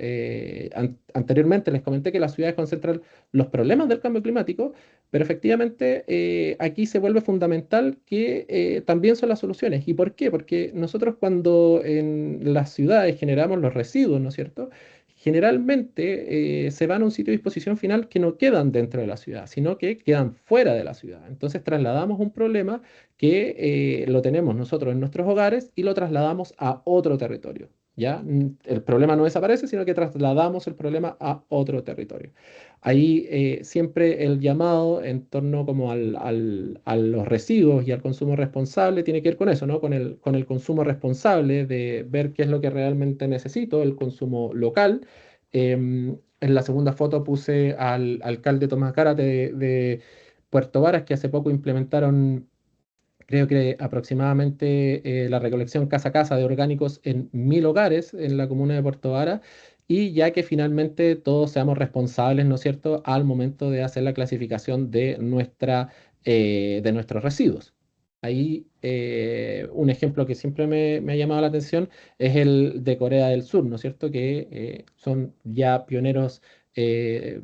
Anteriormente les comenté que las ciudades concentran los problemas del cambio climático, pero efectivamente aquí se vuelve fundamental que también son las soluciones. ¿Y por qué? Porque nosotros cuando en las ciudades generamos los residuos, ¿no es cierto? Generalmente se van a un sitio de disposición final que no quedan dentro de la ciudad, sino que quedan fuera de la ciudad. Entonces trasladamos un problema que lo tenemos nosotros en nuestros hogares y lo trasladamos a otro territorio. ¿Ya? El problema no desaparece, sino que trasladamos el problema a otro territorio. Ahí siempre el llamado en torno como a los residuos y al consumo responsable tiene que ver con eso, ¿no? Con el consumo responsable, de ver qué es lo que realmente necesito, el consumo local. En la segunda foto puse al alcalde Tomás Gárate de Puerto Varas, que hace poco implementaron, creo que aproximadamente la recolección casa a casa de orgánicos en 1.000 hogares en la comuna de Puerto Vara, y ya que finalmente todos seamos responsables, ¿no es cierto?, al momento de hacer la clasificación de nuestros residuos. Ahí un ejemplo que siempre me ha llamado la atención es el de Corea del Sur, ¿no es cierto?, que son ya pioneros eh,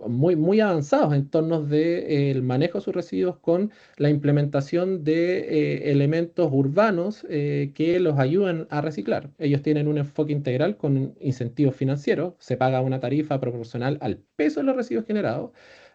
muy, muy avanzados en torno del manejo de sus residuos con la implementación de elementos urbanos que los ayudan a reciclar. Ellos tienen un enfoque integral con incentivos financieros, se paga una tarifa proporcional al peso de los residuos generados,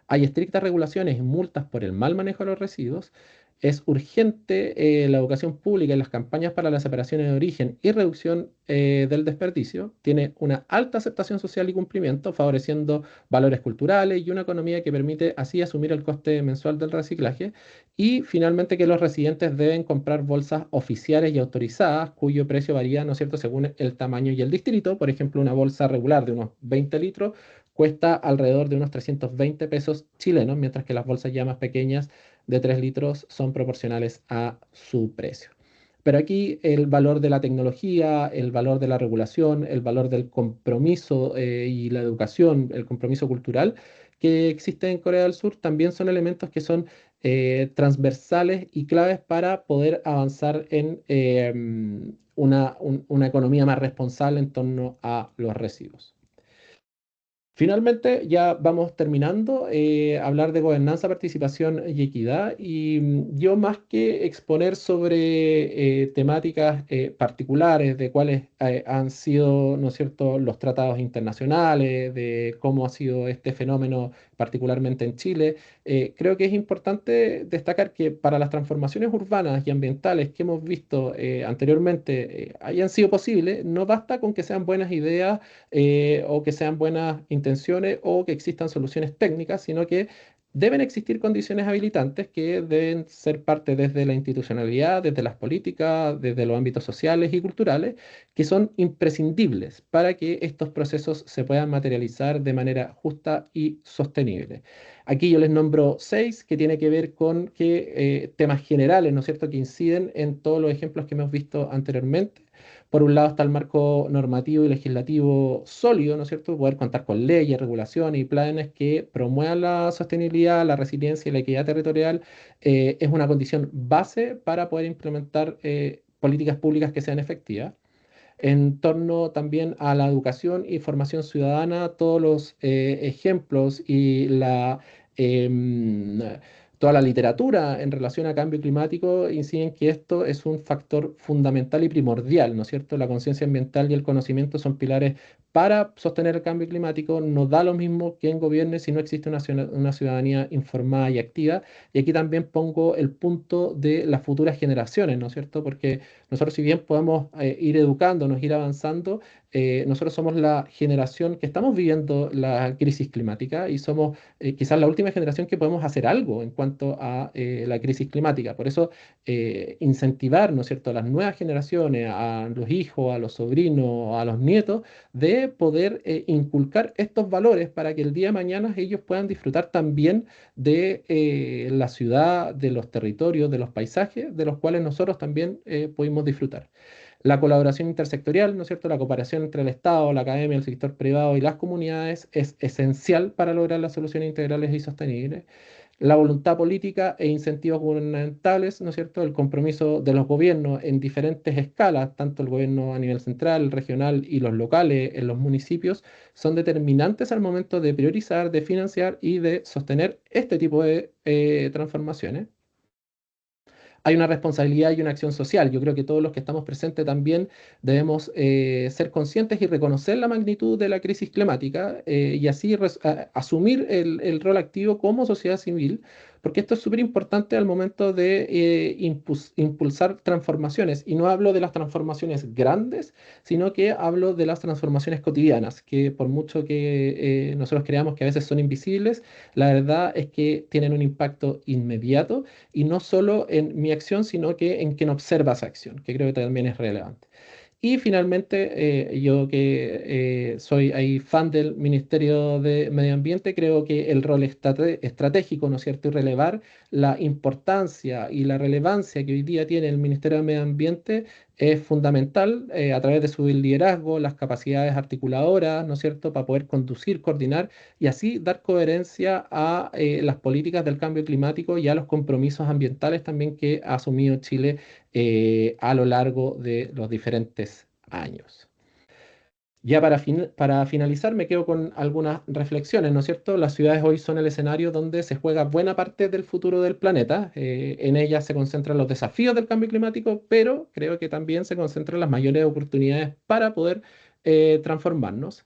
hay estrictas regulaciones y multas por el mal manejo de los residuos. Es urgente la educación pública y las campañas para las separaciones de origen y reducción del desperdicio. Tiene una alta aceptación social y cumplimiento, favoreciendo valores culturales y una economía que permite así asumir el coste mensual del reciclaje. Y finalmente que los residentes deben comprar bolsas oficiales y autorizadas, cuyo precio varía, ¿no es cierto?, según el tamaño y el distrito. Por ejemplo, una bolsa regular de unos 20 litros cuesta alrededor de unos 320 pesos chilenos, mientras que las bolsas ya más pequeñas de 3 litros son proporcionales a su precio. Pero aquí el valor de la tecnología, el valor de la regulación, el valor del compromiso y la educación, el compromiso cultural que existe en Corea del Sur también son elementos que son transversales y claves para poder avanzar en una economía más responsable en torno a los residuos. Finalmente, ya vamos terminando, hablar de gobernanza, participación y equidad. Y yo más que exponer sobre temáticas particulares de cuáles han sido, ¿no es cierto?, los tratados internacionales, de cómo ha sido este fenómeno particularmente en Chile, creo que es importante destacar que para las transformaciones urbanas y ambientales que hemos visto anteriormente hayan sido posibles, no basta con que sean buenas ideas o que sean buenas intenciones o que existan soluciones técnicas, sino que deben existir condiciones habilitantes que deben ser parte desde la institucionalidad, desde las políticas, desde los ámbitos sociales y culturales, que son imprescindibles para que estos procesos se puedan materializar de manera justa y sostenible. Aquí yo les nombro seis que tiene que ver con temas generales, ¿no es cierto?, que inciden en todos los ejemplos que hemos visto anteriormente. Por un lado está el marco normativo y legislativo sólido, ¿no es cierto? Poder contar con leyes, regulaciones y planes que promuevan la sostenibilidad, la resiliencia y la equidad territorial es una condición base para poder implementar políticas públicas que sean efectivas. En torno también a la educación y formación ciudadana, todos los ejemplos y em, toda la literatura en relación a cambio climático inciden que esto es un factor fundamental y primordial, ¿no es cierto? La conciencia ambiental y el conocimiento son pilares para sostener el cambio climático. No da lo mismo quien gobierne si no existe una ciudadanía informada y activa. Y aquí también pongo el punto de las futuras generaciones, ¿no es cierto? Porque nosotros, si bien podemos ir educándonos, ir avanzando, nosotros somos la generación que estamos viviendo la crisis climática y somos quizás la última generación que podemos hacer algo en cuanto a la crisis climática. Por eso, incentivar, ¿no es cierto?, a las nuevas generaciones, a los hijos, a los sobrinos, a los nietos, de poder inculcar estos valores para que el día de mañana ellos puedan disfrutar también de la ciudad, de los territorios, de los paisajes, de los cuales nosotros también pudimos disfrutar. La colaboración intersectorial, ¿no es cierto? La cooperación entre el Estado, la academia, el sector privado y las comunidades es esencial para lograr las soluciones integrales y sostenibles. La voluntad política e incentivos gubernamentales, ¿no es cierto? El compromiso de los gobiernos en diferentes escalas, tanto el gobierno a nivel central, regional y los locales en los municipios, son determinantes al momento de priorizar, de financiar y de sostener este tipo de transformaciones. Hay una responsabilidad y una acción social. Yo creo que todos los que estamos presentes también debemos ser conscientes y reconocer la magnitud de la crisis climática y así asumir el rol activo como sociedad civil, porque esto es súper importante al momento de impulsar transformaciones. Y no hablo de las transformaciones grandes, sino que hablo de las transformaciones cotidianas, que por mucho que nosotros creamos que a veces son invisibles, la verdad es que tienen un impacto inmediato y no solo en mi acción, sino que en quien observa esa acción, que creo que también es relevante. Y finalmente, yo que soy ahí fan del Ministerio de Medio Ambiente, creo que el rol estratégico, ¿no es cierto?, y relevar la importancia y la relevancia que hoy día tiene el Ministerio de Medio Ambiente es fundamental a través de su liderazgo, las capacidades articuladoras, ¿no es cierto?, para poder conducir, coordinar y así dar coherencia a las políticas del cambio climático y a los compromisos ambientales también que ha asumido Chile a lo largo de los diferentes años. Ya para finalizar, me quedo con algunas reflexiones, ¿no es cierto? Las ciudades hoy son el escenario donde se juega buena parte del futuro del planeta. En ellas se concentran los desafíos del cambio climático, pero creo que también se concentran las mayores oportunidades para poder transformarnos.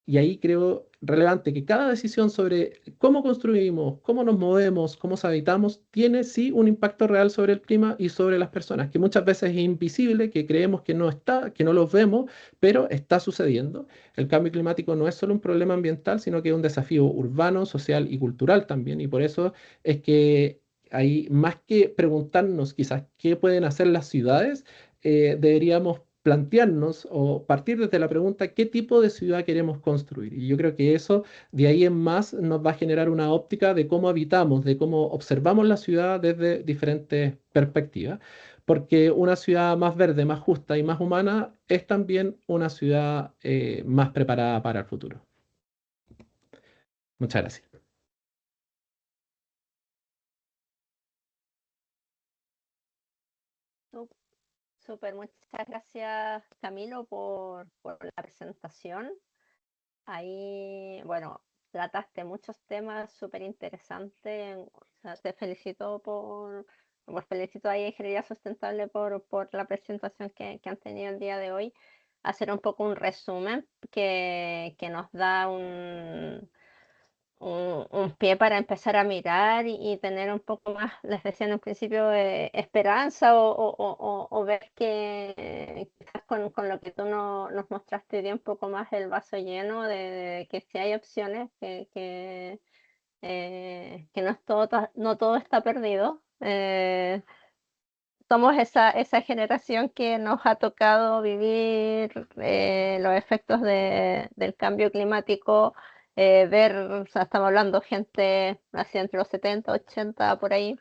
Y ahí creo relevante que cada decisión sobre cómo construimos, cómo nos movemos, cómo habitamos, tiene sí un impacto real sobre el clima y sobre las personas, que muchas veces es invisible, que creemos que no está, que no los vemos, pero está sucediendo. El cambio climático no es solo un problema ambiental, sino que es un desafío urbano, social y cultural también. Y por eso es que hay más que preguntarnos quizás qué pueden hacer las ciudades, deberíamos plantearnos o partir desde la pregunta qué tipo de ciudad queremos construir. Y yo creo que eso de ahí en más nos va a generar una óptica de cómo habitamos, de cómo observamos la ciudad desde diferentes perspectivas. Porque una ciudad más verde, más justa y más humana es también una ciudad más preparada para el futuro. Muchas gracias. Sú- Súper, muchas gracias Camilo por la presentación. Ahí, bueno, trataste muchos temas súper interesantes. O sea, te felicito pues felicito a Ingeniería Sustentable por la presentación que han tenido el día de hoy. Hacer un poco un resumen que nos da un pie para empezar a mirar y tener un poco más, les decía en un principio, esperanza o ver que quizás con lo que tú nos mostraste hoy día un poco más el vaso lleno de que si hay opciones, que no es todo, no todo está perdido. Somos esa generación que nos ha tocado vivir los efectos del cambio climático, ver, o sea, estamos hablando gente así entre los 70 80 por ahí,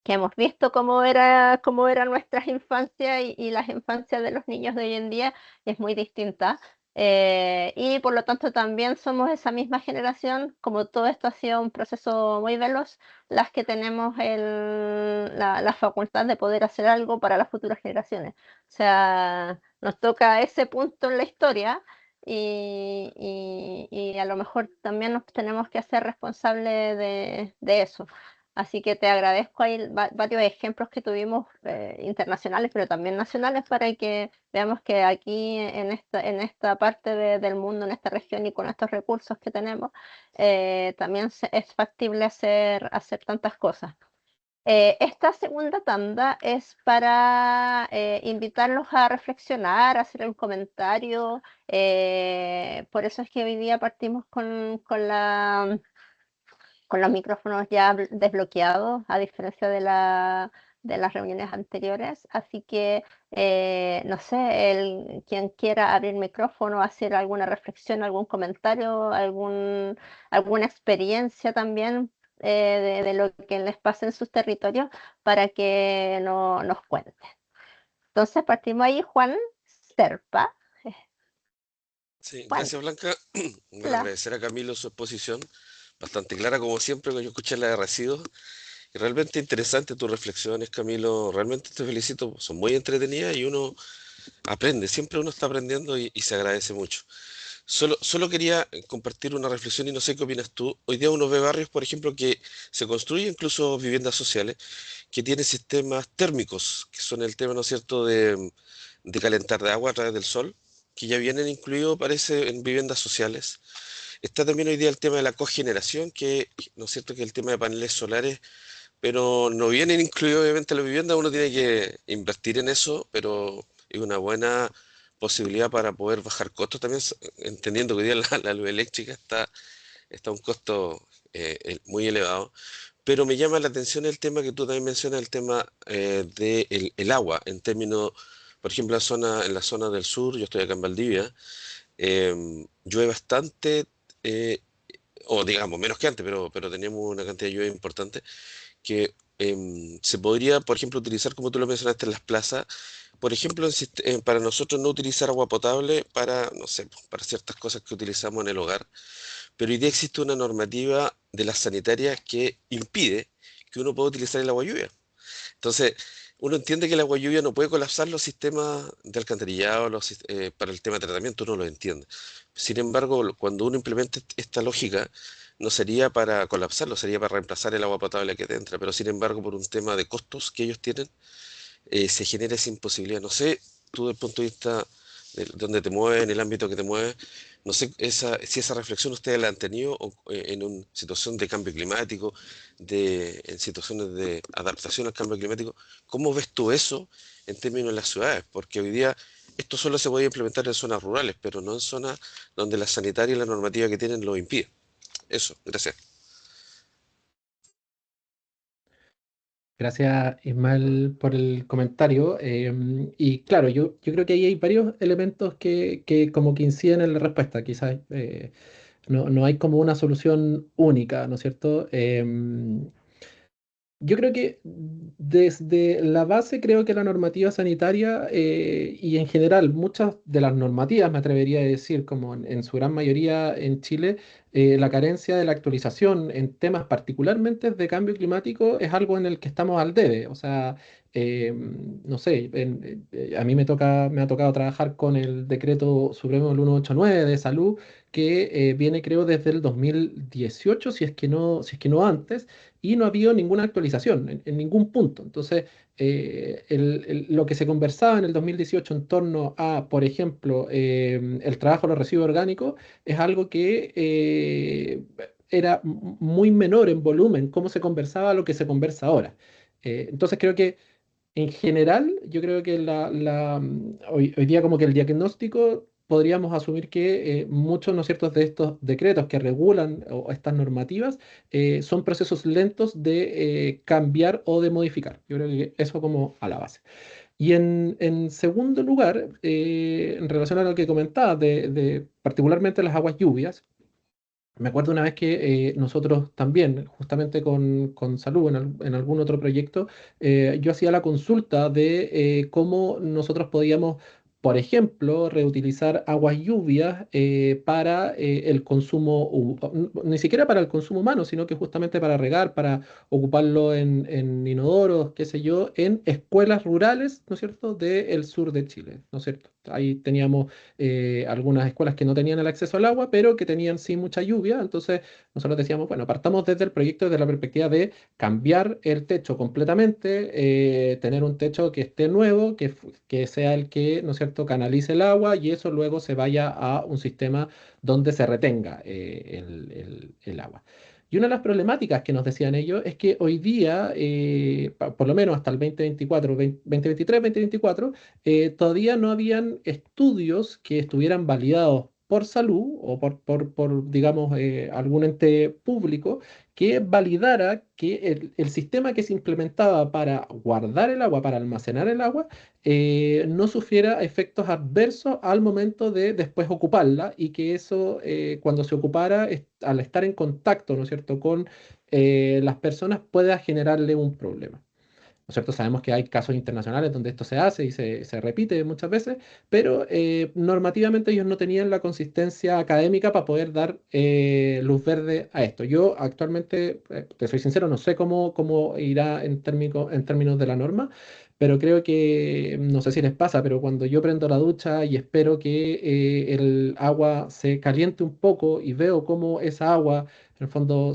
que hemos visto cómo era nuestras infancias y las infancias de los niños de hoy en día es muy distinta. Y por lo tanto también somos esa misma generación, como todo esto ha sido un proceso muy veloz, las que tenemos la facultad de poder hacer algo para las futuras generaciones. O sea, nos toca ese punto en la historia y a lo mejor también nos tenemos que hacer responsables de eso. Así que te agradezco ahí varios ejemplos que tuvimos internacionales, pero también nacionales, para que veamos que aquí en esta parte del mundo, en esta región y con estos recursos que tenemos, también es factible hacer tantas cosas. Esta segunda tanda es para invitarlos a reflexionar, a hacer un comentario. Por eso es que hoy día partimos con los micrófonos ya desbloqueados, a diferencia de las reuniones anteriores. Así que, no sé, quien quiera abrir micrófono, hacer alguna reflexión, algún comentario, alguna experiencia también de lo que les pasa en sus territorios, para que nos cuenten. Entonces partimos ahí, Juan Serpa. Sí, Juan, gracias Blanca. Bueno, hola. agradecer a Camilo su exposición, bastante clara como siempre, cuando yo escuché la de residuos. Y realmente interesante tus reflexiones, Camilo. Realmente te felicito, son muy entretenidas y uno aprende, siempre uno está aprendiendo y se agradece mucho. Solo quería compartir una reflexión y no sé qué opinas tú. Hoy día uno ve barrios, por ejemplo, que se construyen incluso viviendas sociales que tienen sistemas térmicos, que son el tema, ¿no es cierto?, de calentar de agua a través del sol, que ya vienen incluidos, parece, en viviendas sociales. Está también hoy día el tema de la cogeneración, que, ¿no es cierto?, que el tema de paneles solares, pero no vienen incluidos obviamente en la vivienda, uno tiene que invertir en eso, pero es una buena posibilidad para poder bajar costos también, entendiendo que hoy día la luz eléctrica está a un costo muy elevado. Pero me llama la atención el tema que tú también mencionas, el tema del el agua, en términos, por ejemplo, en la zona del sur, yo estoy acá en Valdivia, llueve bastante, eh, o digamos, menos que antes, pero tenemos una cantidad de lluvia importante que se podría, por ejemplo, utilizar, como tú lo mencionaste, en las plazas, por ejemplo, para nosotros no utilizar agua potable para, no sé, para ciertas cosas que utilizamos en el hogar, pero hoy día existe una normativa de las sanitarias que impide que uno pueda utilizar el agua lluvia. Entonces, uno entiende que el agua lluvia no puede colapsar los sistemas de alcantarillado, para el tema de tratamiento, uno lo entiende. Sin embargo, cuando uno implementa esta lógica, no sería para colapsarlo, sería para reemplazar el agua potable que te entra, pero sin embargo, por un tema de costos que ellos tienen, se genera esa imposibilidad. No sé, tú desde el punto de vista de donde te mueves, en el ámbito que te mueves, no sé si esa reflexión ustedes la han tenido en una situación de cambio climático, en situaciones de adaptación al cambio climático. ¿Cómo ves tú eso en términos de las ciudades? Porque hoy día esto solo se puede implementar en zonas rurales, pero no en zonas donde la sanitaria y la normativa que tienen lo impide. Eso, gracias. Gracias, Ismael, por el comentario. Y claro, yo creo que ahí hay varios elementos que como que inciden en la respuesta. Quizás no hay como una solución única, ¿no es cierto? Yo creo que desde la base creo que la normativa sanitaria y en general muchas de las normativas, me atrevería a decir, como en su gran mayoría en Chile, la carencia de la actualización en temas particularmente de cambio climático es algo en el que estamos al debe. O sea, no sé, a mí me ha tocado trabajar con el decreto supremo del 189 de salud, que viene creo desde el 2018, si es que no antes, y no ha habido ninguna actualización en ningún punto. Entonces, lo que se conversaba en el 2018 en torno a, por ejemplo, el trabajo de los residuos orgánicos, es algo que era muy menor en volumen, cómo se conversaba a lo que se conversa ahora. Entonces creo que en general, yo creo que hoy día como que el diagnóstico podríamos asumir que muchos, ¿no es cierto?, de estos decretos que regulan o estas normativas son procesos lentos de cambiar o de modificar. Yo creo que eso como a la base. Y en segundo lugar, en relación a lo que comentaba de particularmente las aguas lluvias, me acuerdo una vez que nosotros también, justamente con Salud, en algún otro proyecto, yo hacía la consulta de cómo nosotros podíamos, por ejemplo, reutilizar aguas lluvias para el consumo, ni siquiera para el consumo humano, sino que justamente para regar, para ocuparlo en inodoros, qué sé yo, en escuelas rurales, ¿no es cierto?, del sur de Chile, ¿no es cierto? Ahí teníamos algunas escuelas que no tenían el acceso al agua, pero que tenían sí mucha lluvia. Entonces nosotros decíamos, bueno, partamos desde el proyecto desde la perspectiva de cambiar el techo completamente, tener un techo que esté nuevo, que sea el que, ¿no es cierto?, canalice el agua y eso luego se vaya a un sistema donde se retenga el agua. Y una de las problemáticas que nos decían ellos es que hoy día, por lo menos hasta el 2024, 2023, 2024, todavía no habían estudios que estuvieran validados por salud o digamos, algún ente público que validara que el sistema que se implementaba para guardar el agua, para almacenar el agua, no sufriera efectos adversos al momento de después ocuparla y que eso, cuando se ocupara, al estar en contacto, ¿no es cierto?, con las personas, pueda generarle un problema. ¿No es cierto? Sabemos que hay casos internacionales donde esto se hace y se repite muchas veces, pero normativamente ellos no tenían la consistencia académica para poder dar luz verde a esto. Yo actualmente, te soy sincero, no sé cómo irá en términos de la norma, pero creo que, no sé si les pasa, pero cuando yo prendo la ducha y espero que el agua se caliente un poco y veo cómo esa agua, en el fondo,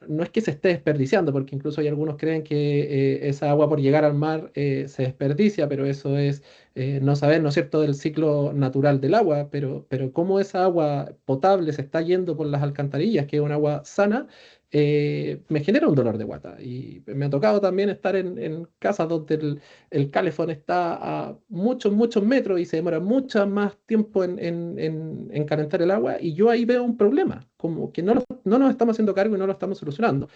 no es que se esté desperdiciando, porque incluso hay algunos creen que esa agua por llegar al mar se desperdicia, pero eso es no saber, ¿no es cierto?, del ciclo natural del agua, pero cómo esa agua potable se está yendo por las alcantarillas, que es un agua sana, me genera un dolor de guata. Y me ha tocado también estar en casas donde el calefón está a muchos, muchos metros y se demora mucho más tiempo en calentar el agua, y yo ahí veo un problema, como que no nos estamos haciendo cargo y no lo estamos solucionando.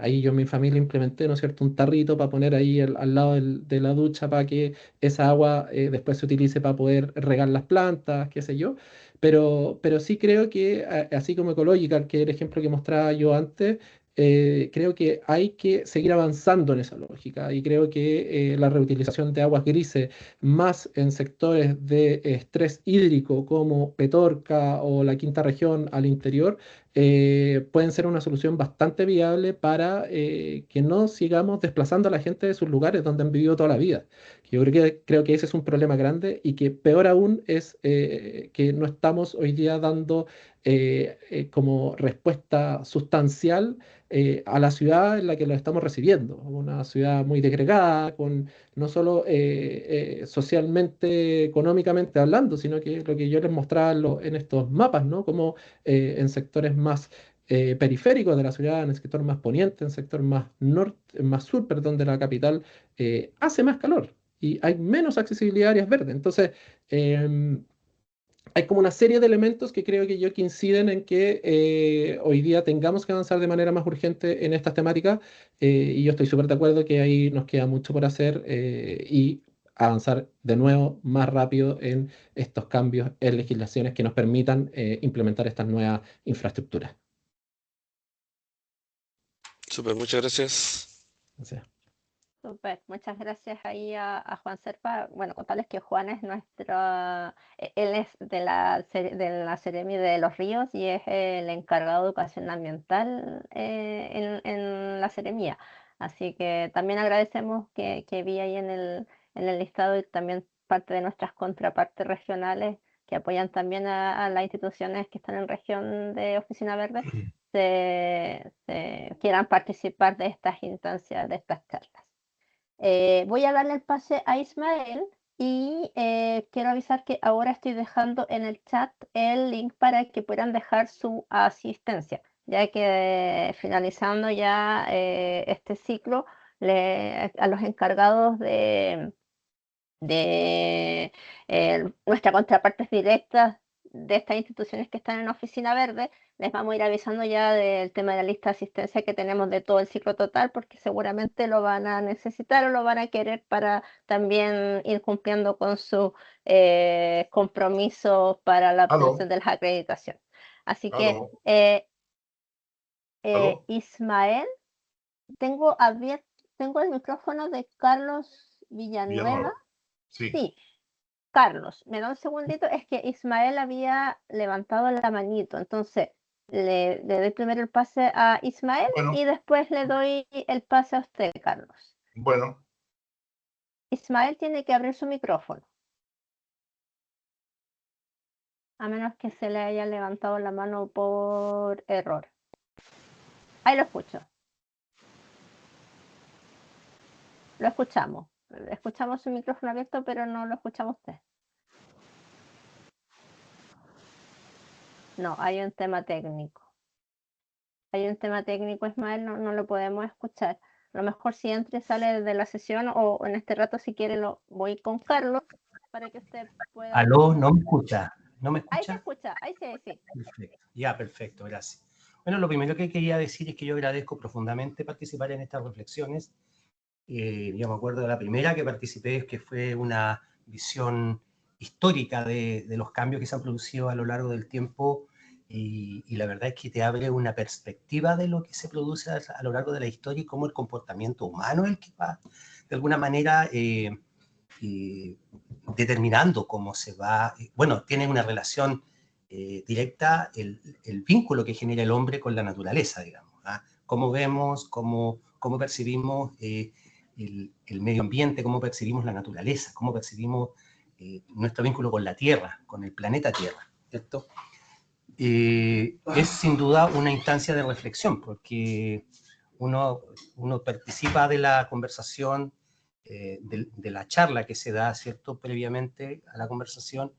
Ahí yo en mi familia implementé, ¿no es cierto?, un tarrito para poner ahí al lado de la ducha para que esa agua después se utilice para poder regar las plantas, qué sé yo. Pero sí creo que, así como Ecological, que era el ejemplo que mostraba yo antes, creo que hay que seguir avanzando en esa lógica y creo que la reutilización de aguas grises, más en sectores de estrés hídrico como Petorca o la quinta región al interior, pueden ser una solución bastante viable para que no sigamos desplazando a la gente de sus lugares donde han vivido toda la vida. Yo creo que ese es un problema grande y que peor aún es que no estamos hoy día dando como respuesta sustancial a la ciudad en la que lo estamos recibiendo. Una ciudad muy degradada, con no solo socialmente, económicamente hablando, sino que lo que yo les mostraba en estos mapas, ¿no? Como en sectores más periféricos de la ciudad, en el sector más poniente, en el sector más norte, más sur, perdón, de la capital, hace más calor y hay menos accesibilidad a áreas verdes. Entonces, hay como una serie de elementos que creo que yo que inciden en que hoy día tengamos que avanzar de manera más urgente en estas temáticas, y yo estoy súper de acuerdo que ahí nos queda mucho por hacer y avanzar de nuevo más rápido en estos cambios en legislaciones que nos permitan implementar estas nuevas infraestructuras. Súper, muchas gracias. O sea, Súper, muchas gracias ahí a Juan Serpa. Bueno, contarles que Juan es él es de la Seremi de los Ríos y es el encargado de educación ambiental en la Seremía. Así que también agradecemos que vi ahí en el listado y también parte de nuestras contrapartes regionales que apoyan también a las instituciones que están en región de Oficina Verde, quieran participar de estas instancias, de estas charlas. Voy a darle el pase a Ismael y quiero avisar que ahora estoy dejando en el chat el link para que puedan dejar su asistencia, ya que finalizando ya este ciclo, a los encargados de nuestras contrapartes directas de estas instituciones que están en Oficina Verde, les vamos a ir avisando ya del tema de la lista de asistencia que tenemos de todo el ciclo total, porque seguramente lo van a necesitar o lo van a querer para también ir cumpliendo con su compromiso para la Aló, obtención de la acreditación. Así que, aló, aló, Ismael, tengo el micrófono de Carlos Villanueva. Villanueva. Sí, Sí, Carlos, me da un segundito, es que Ismael había levantado la manito, entonces le doy primero el pase a Ismael bueno, y después le doy el pase a usted, Carlos. bueno, Ismael tiene que abrir su micrófono, a menos que se le haya levantado la mano por error. Ahí lo escucho. Lo escuchamos. Escuchamos su micrófono abierto, pero no lo escuchamos usted. No, hay un tema técnico. Hay un tema técnico, Ismael, no lo podemos escuchar. A lo mejor si entra y sale de la sesión o en este rato si quiere lo voy con Carlos para que usted pueda... Aló, ¿no me escucha? ¿No me Ahí se escucha? escucha, ahí sí. Perfecto, ya, perfecto, gracias. Bueno, lo primero que quería decir es que yo agradezco profundamente participar en estas reflexiones. Yo me acuerdo de la primera que participé, que fue una visión histórica de los cambios que se han producido a lo largo del tiempo y la verdad es que te abre una perspectiva de lo que se produce a lo largo de la historia y cómo el comportamiento humano es el que va, de alguna manera, determinando cómo se va, bueno, tiene una relación directa el vínculo que genera el hombre con la naturaleza, digamos. ¿Ah? Cómo vemos, cómo percibimos el medio ambiente, cómo percibimos la naturaleza, cómo percibimos nuestro vínculo con la Tierra, con el planeta Tierra, ¿cierto? Es sin duda una instancia de reflexión, porque uno participa de la conversación, de la charla que se da, ¿cierto?, previamente a la conversación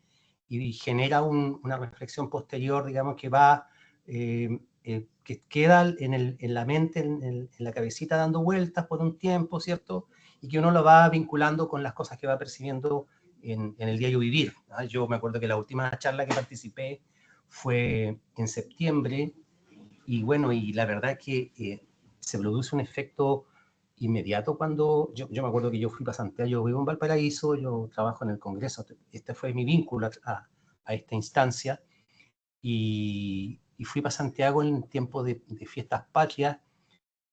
y genera una reflexión posterior, digamos, que va, que queda en la mente, en la cabecita dando vueltas por un tiempo, ¿cierto?, y que uno lo va vinculando con las cosas que va percibiendo en el diario vivir. ¿Ah? Yo me acuerdo que la última charla que participé fue en septiembre y bueno, y la verdad que se produce un efecto inmediato cuando yo me acuerdo que yo fui para Santiago, yo vivo en Valparaíso, yo trabajo en el Congreso, este fue mi vínculo a esta instancia y fui para Santiago en tiempo de fiestas patrias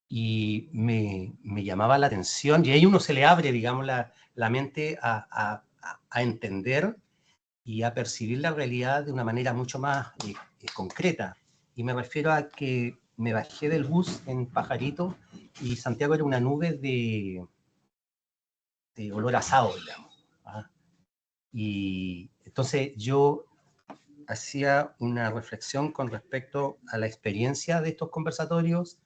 y me llamaba la atención y ahí uno se le abre, digamos, la mente a entender y a percibir la realidad de una manera mucho más concreta. Y me refiero a que me bajé del bus en Pajarito y Santiago era una nube de olor asado, digamos. ¿Ah? Y entonces yo hacía una reflexión con respecto a la experiencia de estos conversatorios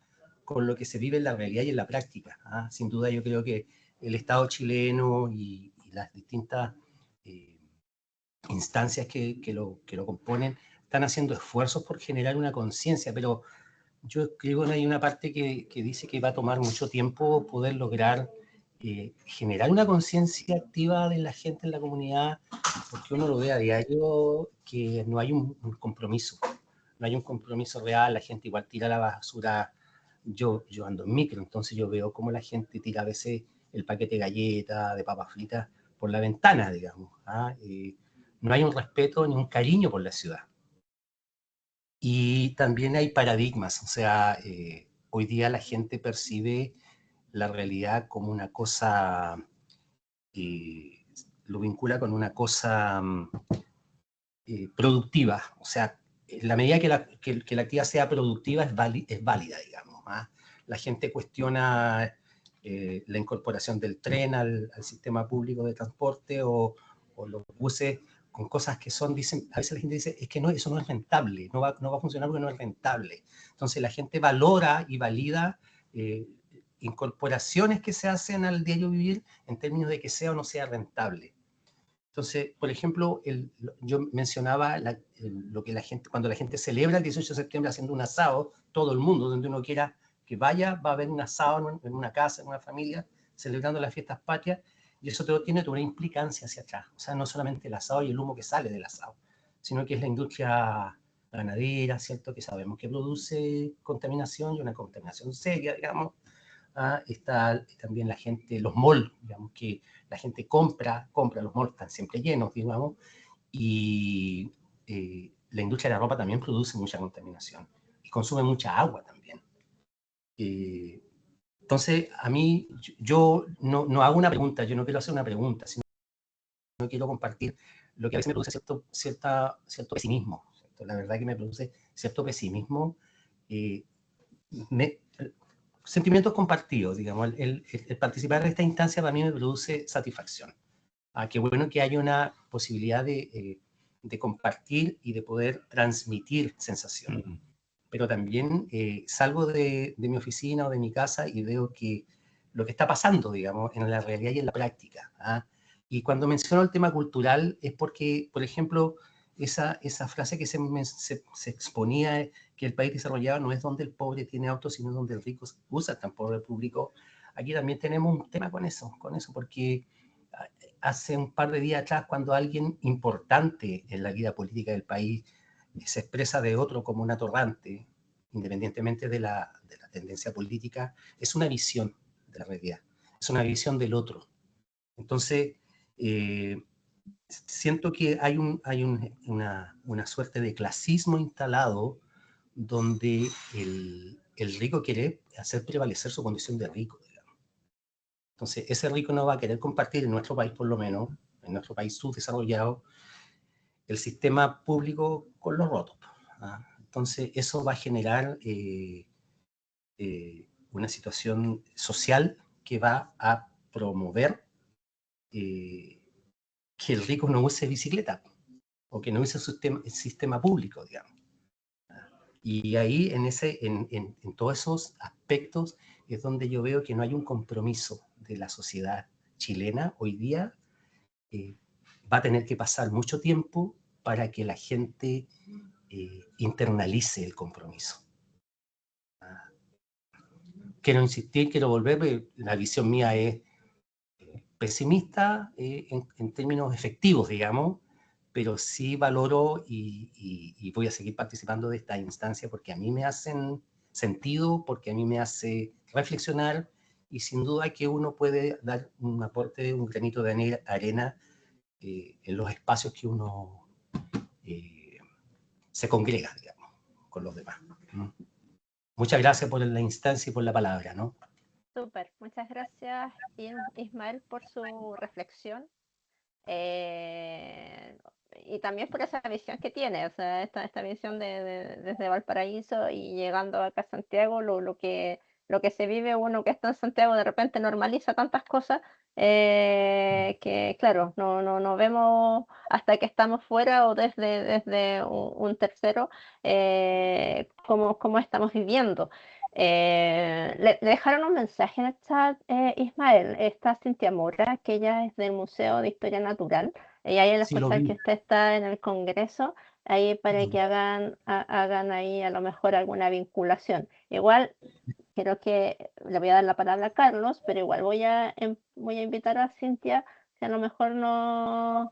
con lo que se vive en la realidad y en la práctica. ¿Ah? Sin duda yo creo que el Estado chileno y las distintas instancias que lo componen están haciendo esfuerzos por generar una conciencia, pero yo creo que hay una parte que dice que va a tomar mucho tiempo poder lograr generar una conciencia activa de la gente en la comunidad, porque uno lo ve a diario que no hay un compromiso, no hay un compromiso real, la gente igual tira la basura, yo ando en micro, entonces yo veo cómo la gente tira a veces el paquete de galletas, de papas fritas, por la ventana, digamos. ¿Ah? No hay un respeto ni un cariño por la ciudad. Y también hay paradigmas, o sea, hoy día la gente percibe la realidad como una cosa, lo vincula con una cosa productiva, o sea, en la medida que la actividad sea productiva es válida, digamos. ¿Ah? La gente cuestiona la incorporación del tren al sistema público de transporte o los buses con cosas que son, dicen, a veces la gente dice, es que no, eso no es rentable, no va a funcionar porque no es rentable. Entonces la gente valora y valida incorporaciones que se hacen al diario vivir en términos de que sea o no sea rentable. Entonces, por ejemplo, yo mencionaba lo que la gente, cuando la gente celebra el 18 de septiembre haciendo un asado, todo el mundo, donde uno quiera que vaya, va a haber un asado en una casa, en una familia, celebrando las fiestas patrias, y eso todo tiene toda una implicancia hacia atrás. O sea, no solamente el asado y el humo que sale del asado, sino que es la industria ganadera, ¿cierto? Que sabemos que produce contaminación y una contaminación seria, digamos. Está también la gente, los malls, digamos, que la gente compra, los malls están siempre llenos, digamos, y la industria de la ropa también produce mucha contaminación y consume mucha agua también. Entonces, a mí, yo no hago una pregunta, yo no quiero hacer una pregunta, sino quiero compartir lo que a veces me produce cierto pesimismo, ¿cierto? La verdad que me produce cierto pesimismo, sentimientos compartidos, digamos, el participar en esta instancia para mí me produce satisfacción. Qué bueno que haya una posibilidad de compartir y de poder transmitir sensaciones. Pero también salgo de mi oficina o de mi casa y veo que lo que está pasando, digamos, en la realidad y en la práctica. Y cuando menciono el tema cultural es porque, por ejemplo, esa frase que se exponía, que el país desarrollado no es donde el pobre tiene auto, sino donde el rico usa el transporte público. Aquí también tenemos un tema con eso, porque hace un par de días atrás, cuando alguien importante en la vida política del país se expresa de otro como un atorrante, independientemente de la tendencia política, es una visión de la realidad, es una visión del otro. Entonces, siento que hay una suerte de clasismo instalado donde el rico quiere hacer prevalecer su condición de rico, digamos. Entonces, ese rico no va a querer compartir en nuestro país, por lo menos, en nuestro país subdesarrollado, el sistema público con los rotos. Entonces, eso va a generar una situación social que va a promover que el rico no use bicicleta o que no use el sistema público, digamos. Y ahí, en todos esos aspectos, es donde yo veo que no hay un compromiso de la sociedad chilena hoy día. Va a tener que pasar mucho tiempo para que la gente internalice el compromiso. Quiero insistir, quiero volver, la visión mía es pesimista en términos efectivos, digamos, pero sí valoro y voy a seguir participando de esta instancia porque a mí me hacen sentido, porque a mí me hace reflexionar y sin duda que uno puede dar un aporte, un granito de arena en los espacios que uno se congrega, digamos, con los demás. Muchas gracias por la instancia y por la palabra, ¿no? Súper, muchas gracias Ismael por su reflexión y también por esa visión que tiene, o sea, esta visión desde Valparaíso y llegando acá a Santiago, lo que se vive uno que está en Santiago de repente normaliza tantas cosas que claro, no vemos hasta que estamos fuera o desde un tercero cómo estamos viviendo. Le dejaron un mensaje en el chat, Ismael. Está Cintia Mora, que ella es del Museo de Historia Natural. Y ahí al escuchar que usted está en el Congreso, ahí para que hagan ahí a lo mejor alguna vinculación. Igual, creo que le voy a dar la palabra a Carlos, pero igual voy a invitar a Cintia, que a lo mejor nos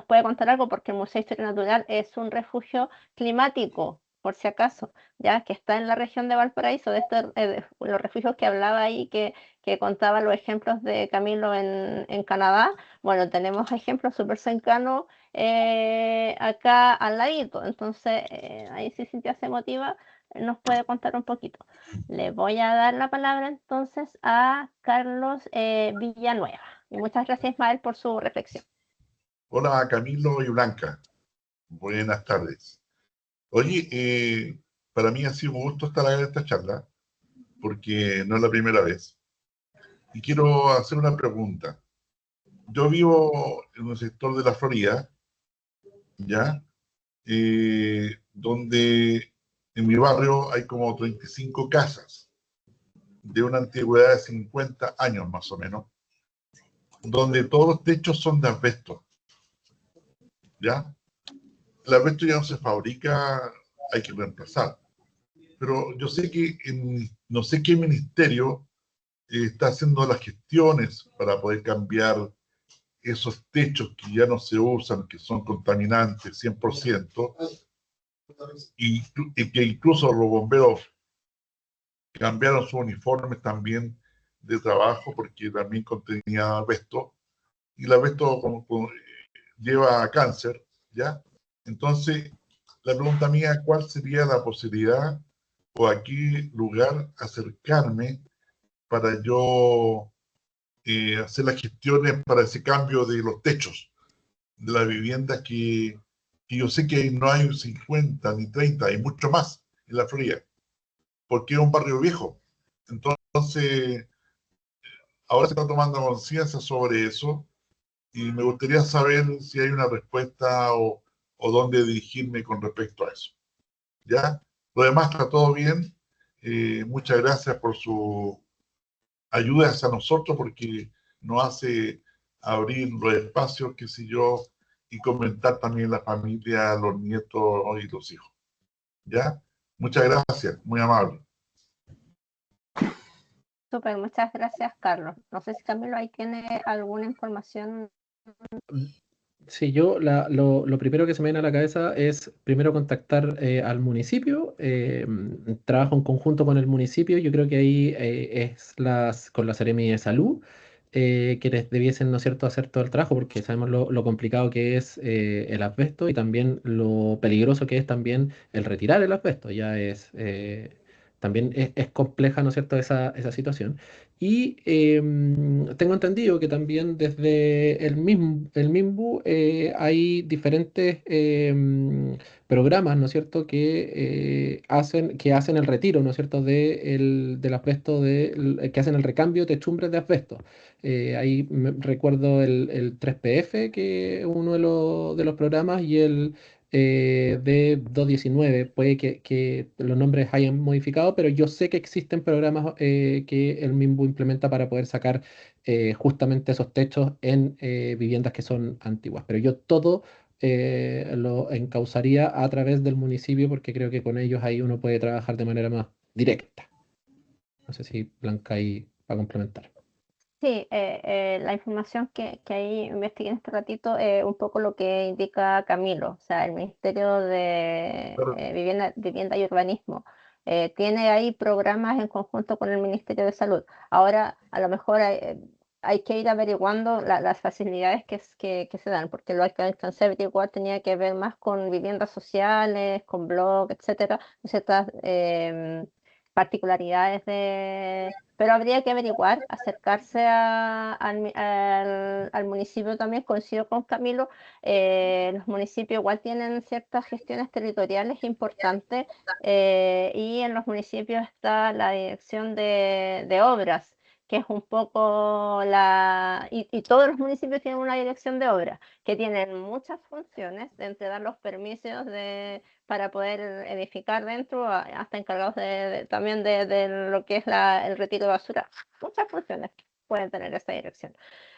puede contar algo, porque el Museo de Historia Natural es un refugio climático, por si acaso, ya que está en la región de Valparaíso, de los refugios que hablaba ahí, que contaba los ejemplos de Camilo en Canadá. Bueno, tenemos ejemplos súper cercanos acá al ladito, entonces ahí sí Cintia se motiva, nos puede contar un poquito. Le voy a dar la palabra entonces a Carlos Villanueva. Y muchas gracias, Ismael, por su reflexión. Hola Camilo y Blanca, buenas tardes. Oye, para mí ha sido un gusto estar en esta charla, porque no es la primera vez. y quiero hacer una pregunta. Yo vivo en un sector de la Florida, ¿ya? Donde en mi barrio hay como 35 casas de una antigüedad de 50 años más o menos, donde todos los techos son de asbesto, ¿ya? El asbesto ya no se fabrica, hay que reemplazar. Pero yo sé que no sé qué ministerio está haciendo las gestiones para poder cambiar esos techos que ya no se usan, que son contaminantes 100%, y que incluso los bomberos cambiaron sus uniformes también de trabajo porque también contenía asbesto, y el asbesto lleva cáncer, ¿ya? Entonces, la pregunta mía, ¿cuál sería la posibilidad o a qué lugar acercarme para yo hacer las gestiones para ese cambio de los techos de las viviendas que yo sé que no hay 50 ni 30, hay mucho más en la Florida, porque es un barrio viejo. Entonces, ahora se está tomando conciencia sobre eso y me gustaría saber si hay una respuesta o dónde dirigirme con respecto a eso. ¿Ya? Lo demás está todo bien. Muchas gracias por su ayuda hacia nosotros porque nos hace abrir los espacios, qué sé yo, y comentar también la familia, los nietos y los hijos. ¿Ya? Muchas gracias, muy amable. Súper, muchas gracias, Carlos. No sé si Camilo ahí tiene alguna información. Sí, yo lo primero que se me viene a la cabeza es primero contactar al municipio. Trabajo en conjunto con el municipio. Yo creo que ahí con la Seremi de Salud, quienes debiesen, ¿no es cierto?, hacer todo el trabajo, porque sabemos lo complicado que es el asbesto y también lo peligroso que es también el retirar el asbesto. También es compleja, ¿no es cierto?, esa situación. Y tengo entendido que también desde el MIMBU hay diferentes programas, ¿no es cierto?, que hacen el retiro, ¿no es cierto?, del asbesto, que hacen el recambio de techumbres de asbesto. Ahí recuerdo el 3PF, que es uno de los programas, y el de 219. Puede que los nombres hayan modificado, pero yo sé que existen programas que el MIMBU implementa para poder sacar justamente esos techos en viviendas que son antiguas. Pero yo todo lo encauzaría a través del municipio porque creo que con ellos ahí uno puede trabajar de manera más directa. No sé si Blanca ahí va a complementar. Sí, la información que ahí investigué en este ratito es un poco lo que indica Camilo, o sea, el Ministerio de Vivienda y Urbanismo tiene ahí programas en conjunto con el Ministerio de Salud. Ahora, a lo mejor hay que ir averiguando las facilidades que se dan, porque lo que alcancé a averiguar tenía que ver más con viviendas sociales, con blog, etcétera, ciertas particularidades pero habría que averiguar, acercarse al municipio también, coincido con Camilo, los municipios igual tienen ciertas gestiones territoriales importantes y en los municipios está la dirección de obras, que es un poco y todos los municipios tienen una dirección de obras, que tienen muchas funciones, entre dar los permisos para poder edificar dentro, hasta encargados también de lo que es el retiro de basura. Muchas funciones pueden tener esa dirección.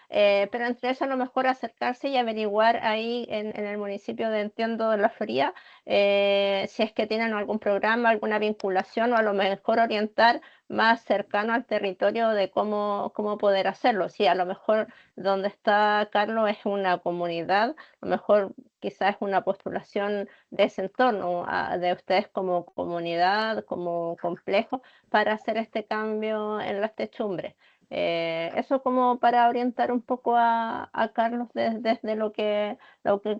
Pero entre eso a lo mejor acercarse y averiguar ahí en el municipio de Entiendo de la Florida si es que tienen algún programa, alguna vinculación o a lo mejor orientar más cercano al territorio de cómo poder hacerlo. Si a lo mejor donde está Carlos es una comunidad, a lo mejor quizás es una postulación de ese entorno, de ustedes como comunidad, como complejo, para hacer este cambio en las techumbres. Eso como para orientar un poco a Carlos desde lo que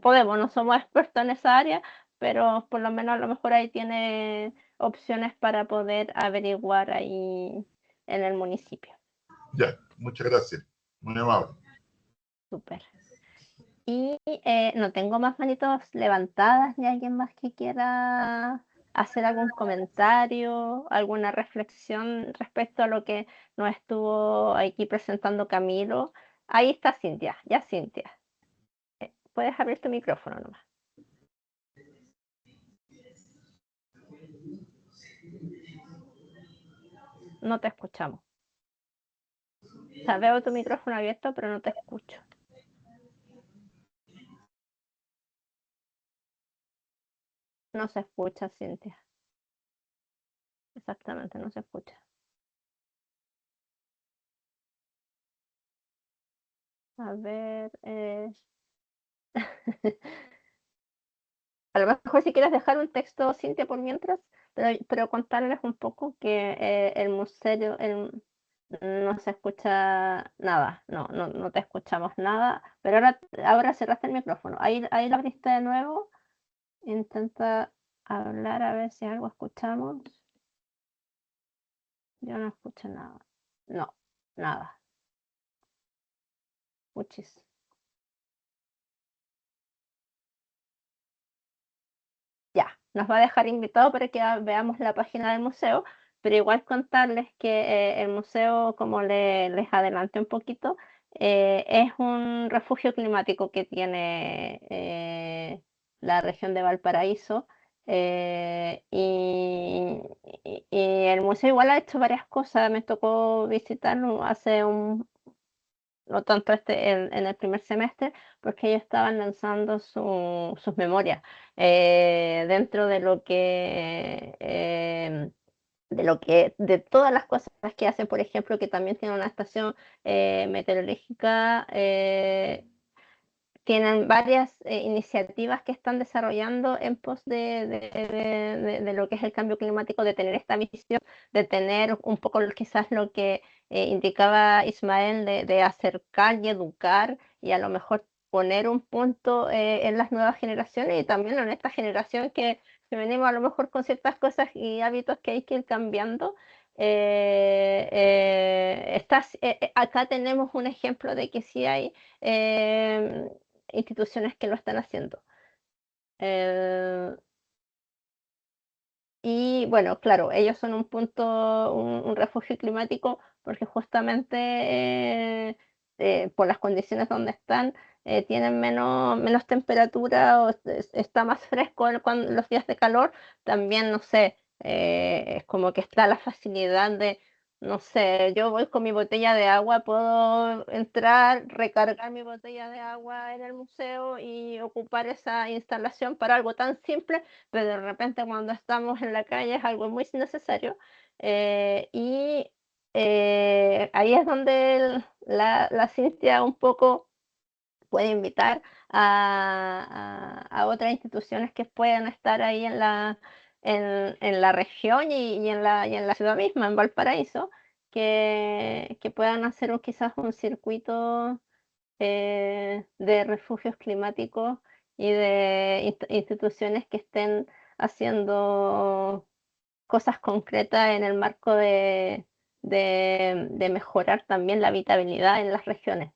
podemos. No somos expertos en esa área, pero por lo menos a lo mejor ahí tiene opciones para poder averiguar ahí en el municipio. Ya, muchas gracias, muy amable. Súper. Y no tengo más manitos levantadas ni alguien más que quiera hacer algún comentario, alguna reflexión respecto a lo que nos estuvo aquí presentando Camilo. Ahí está Cintia, ya Cintia. Puedes abrir tu micrófono nomás. No te escuchamos. O sea, veo tu micrófono abierto, pero no te escucho. No se escucha, Cintia. Exactamente, no se escucha. A ver. A lo mejor si quieres dejar un texto, Cintia, por mientras, pero contarles un poco que el museo no se escucha nada, no te escuchamos nada, pero ahora cerraste el micrófono. Ahí lo abriste de nuevo. Intenta hablar a ver si algo escuchamos. Yo no escucho nada. No, nada. Puchis. Ya, nos va a dejar invitado para que veamos la página del museo, pero igual contarles que el museo, como les adelanté un poquito, es un refugio climático que tiene la región de Valparaíso. Y el museo igual ha hecho varias cosas. Me tocó visitarlo hace no tanto en el primer semestre, porque ellos estaban lanzando sus memorias dentro de todas las cosas que hacen. Por ejemplo, que también tienen una estación meteorológica. Tienen varias iniciativas que están desarrollando en pos de lo que es el cambio climático, de tener esta visión, de tener un poco quizás lo que indicaba Ismael, de acercar y educar, y a lo mejor poner un punto en las nuevas generaciones y también en esta generación que venimos a lo mejor con ciertas cosas y hábitos que hay que ir cambiando. Acá tenemos un ejemplo de que sí hay instituciones que lo están haciendo. Y bueno, claro, ellos son un punto, un refugio climático, porque justamente por las condiciones donde están, tienen menos temperatura, o está más fresco los días de calor. También, no sé, es como que está la facilidad de, no sé, yo voy con mi botella de agua, puedo entrar, recargar mi botella de agua en el museo y ocupar esa instalación para algo tan simple, pero de repente cuando estamos en la calle es algo muy necesario. Y ahí es donde la Cintia un poco puede invitar a otras instituciones que puedan estar ahí en la región y en la ciudad misma, en Valparaíso, que puedan hacer quizás un circuito de refugios climáticos y de instituciones que estén haciendo cosas concretas en el marco de mejorar también la habitabilidad en las regiones.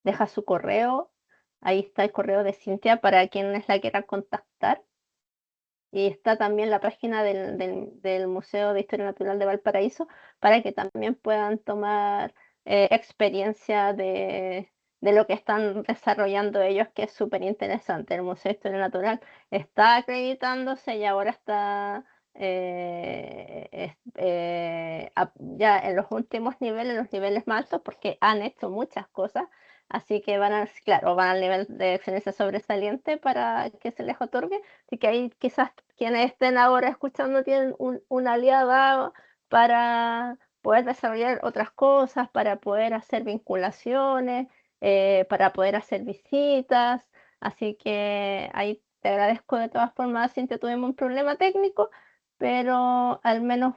Deja su correo, ahí está el correo de Cintia para quienes la quieran contactar. Y está también la página del Museo de Historia Natural de Valparaíso para que también puedan tomar experiencia de lo que están desarrollando ellos, que es súper interesante. El Museo de Historia Natural está acreditándose y ahora está ya en los últimos niveles, los niveles más altos, porque han hecho muchas cosas. Así que claro, van al nivel de excelencia sobresaliente para que se les otorgue. Así que ahí quizás quienes estén ahora escuchando tienen una aliada para poder desarrollar otras cosas, para poder hacer vinculaciones, para poder hacer visitas. Así que ahí te agradezco de todas formas, Cintia, tuvimos un problema técnico, pero al menos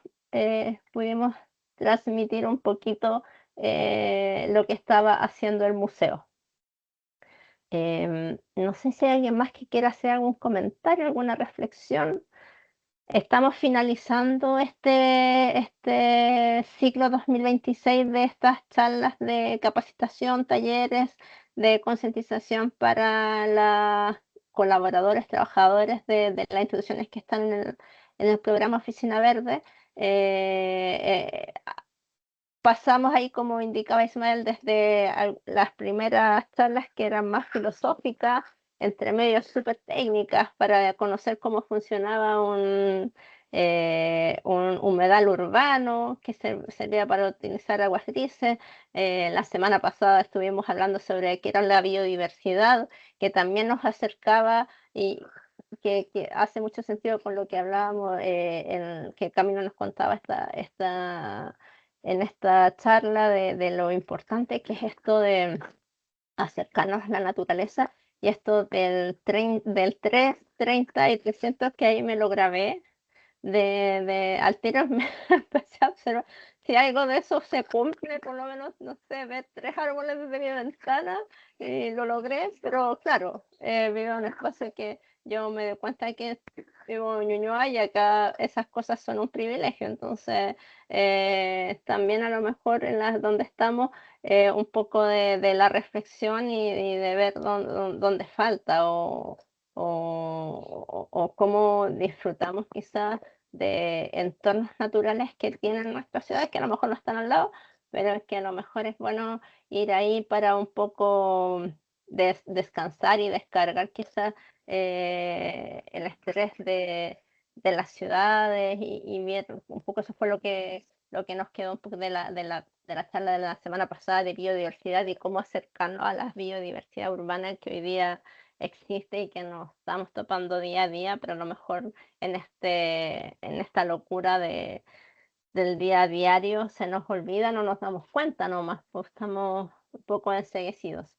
pudimos transmitir un poquito lo que estaba haciendo el museo. No sé si hay alguien más que quiera hacer algún comentario, alguna reflexión. Estamos finalizando este ciclo 2026 de estas charlas de capacitación, talleres de concientización para la colaboradores, trabajadores de las instituciones que están en el programa Oficina Verde. Pasamos ahí, como indicaba Ismael, desde las primeras charlas que eran más filosóficas, entre medios súper técnicas, para conocer cómo funcionaba un humedal urbano que servía para utilizar aguas grises. La semana pasada estuvimos hablando sobre qué era la biodiversidad, que también nos acercaba y que hace mucho sentido con lo que hablábamos, que Camilo nos contaba en esta charla de lo importante que es esto de acercarnos a la naturaleza, y esto del 3, 30 y 300, que ahí me lo grabé, al tiro me empecé a observar si algo de eso se cumple, por lo menos, no sé, ver 3 árboles desde mi ventana, y lo logré. Pero claro, vivo en un espacio que yo me doy cuenta que vivo en Ñuñoa, y acá esas cosas son un privilegio. Entonces, también a lo mejor en las donde estamos, un poco de la reflexión y de ver dónde falta, o cómo disfrutamos quizás de entornos naturales que tienen nuestras ciudades, que a lo mejor no están al lado, pero es que a lo mejor es bueno ir ahí para un poco descansar y descargar quizás el estrés de las ciudades, y ver un poco. Eso fue lo que nos quedó un poco de la charla de la semana pasada de biodiversidad, y cómo acercarnos a la biodiversidad urbana que hoy día existe y que nos estamos topando día a día, pero a lo mejor en esta locura del día a diario se nos olvida, no nos damos cuenta nomás, pues estamos un poco enceguecidos.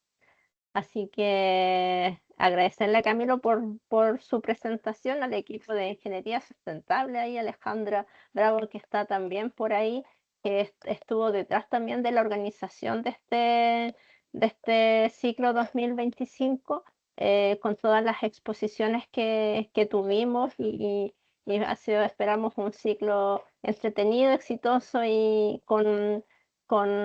Así que agradecerle a Camilo por su presentación, al equipo de Ingeniería Sustentable, ahí Alejandra Bravo, que está también por ahí, que estuvo detrás también de la organización de este ciclo 2025, con todas las exposiciones que tuvimos, y ha sido, esperamos, un ciclo entretenido, exitoso, y con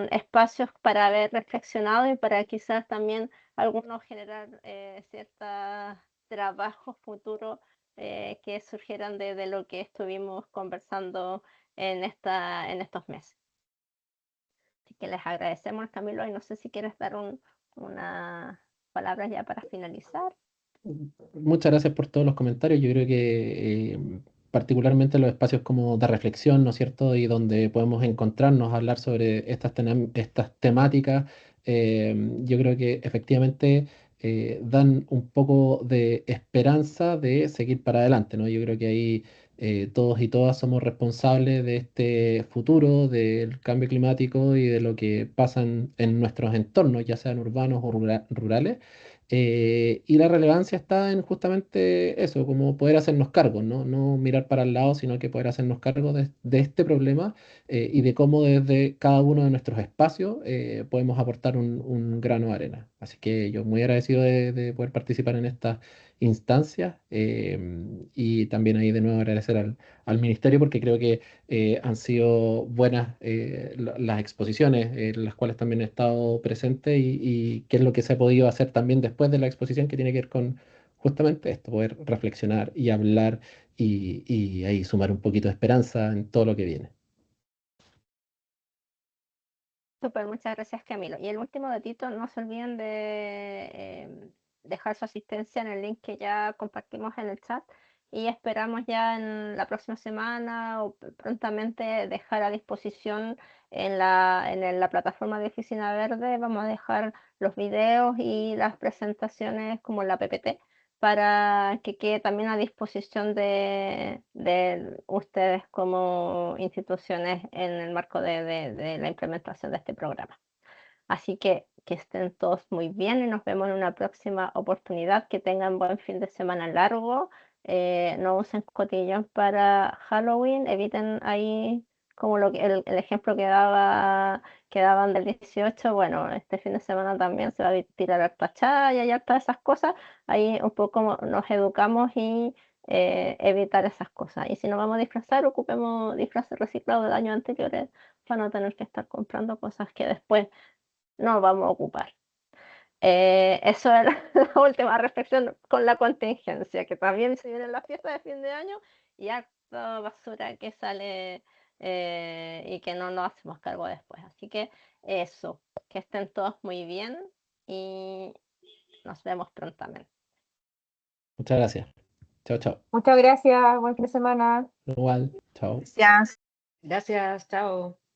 espacios para haber reflexionado, y para quizás también algunos generar ciertos trabajos futuros que surgieran de lo que estuvimos conversando en estos meses. Así que les agradecemos, Camilo, y no sé si quieres dar unas palabras ya para finalizar. Muchas gracias por todos los comentarios. Yo creo que particularmente los espacios como de reflexión, ¿no es cierto? Y donde podemos encontrarnos, hablar sobre estas temáticas, yo creo que efectivamente dan un poco de esperanza de seguir para adelante, ¿no? Yo creo que ahí todos y todas somos responsables de este futuro, del cambio climático y de lo que pasa en nuestros entornos, ya sean urbanos o rurales. Y la relevancia está en justamente eso, como poder hacernos cargo, ¿no? No mirar para el lado, sino que poder hacernos cargo de este problema, y de cómo desde cada uno de nuestros espacios podemos aportar un grano de arena. Así que yo muy agradecido de poder participar en estas instancias, y también ahí de nuevo agradecer al ministerio, porque creo que han sido buenas las exposiciones, en las cuales también he estado presente, y qué es lo que se ha podido hacer también después de la exposición, que tiene que ver con justamente esto, poder reflexionar y hablar, y ahí sumar un poquito de esperanza en todo lo que viene. Súper, muchas gracias, Camilo. Y el último datito, no se olviden de dejar su asistencia en el link que ya compartimos en el chat, y esperamos ya en la próxima semana o prontamente dejar a disposición en la plataforma de Oficina Verde. Vamos a dejar los videos y las presentaciones como la PPT, para que quede también a disposición de ustedes como instituciones en el marco de la implementación de este programa. Así que estén todos muy bien, y nos vemos en una próxima oportunidad. Que tengan buen fin de semana largo. No usen cotillón para Halloween, eviten ahí como el ejemplo que daban del 18. Bueno, este fin de semana también se va a tirar harta chaya y harta esas cosas. Ahí un poco nos educamos, y evitar esas cosas. Y si nos vamos a disfrazar, ocupemos disfraces reciclados de años anteriores, para no tener que estar comprando cosas que después no vamos a ocupar. Eso era la última reflexión con la contingencia, que también se vienen las fiestas de fin de año y harta basura que sale y que no nos hacemos cargo después. Así que eso, que estén todos muy bien y nos vemos prontamente. Muchas gracias. Chao, chao. Muchas gracias, buen fin de semana. Igual, chao. Gracias. Gracias, chao.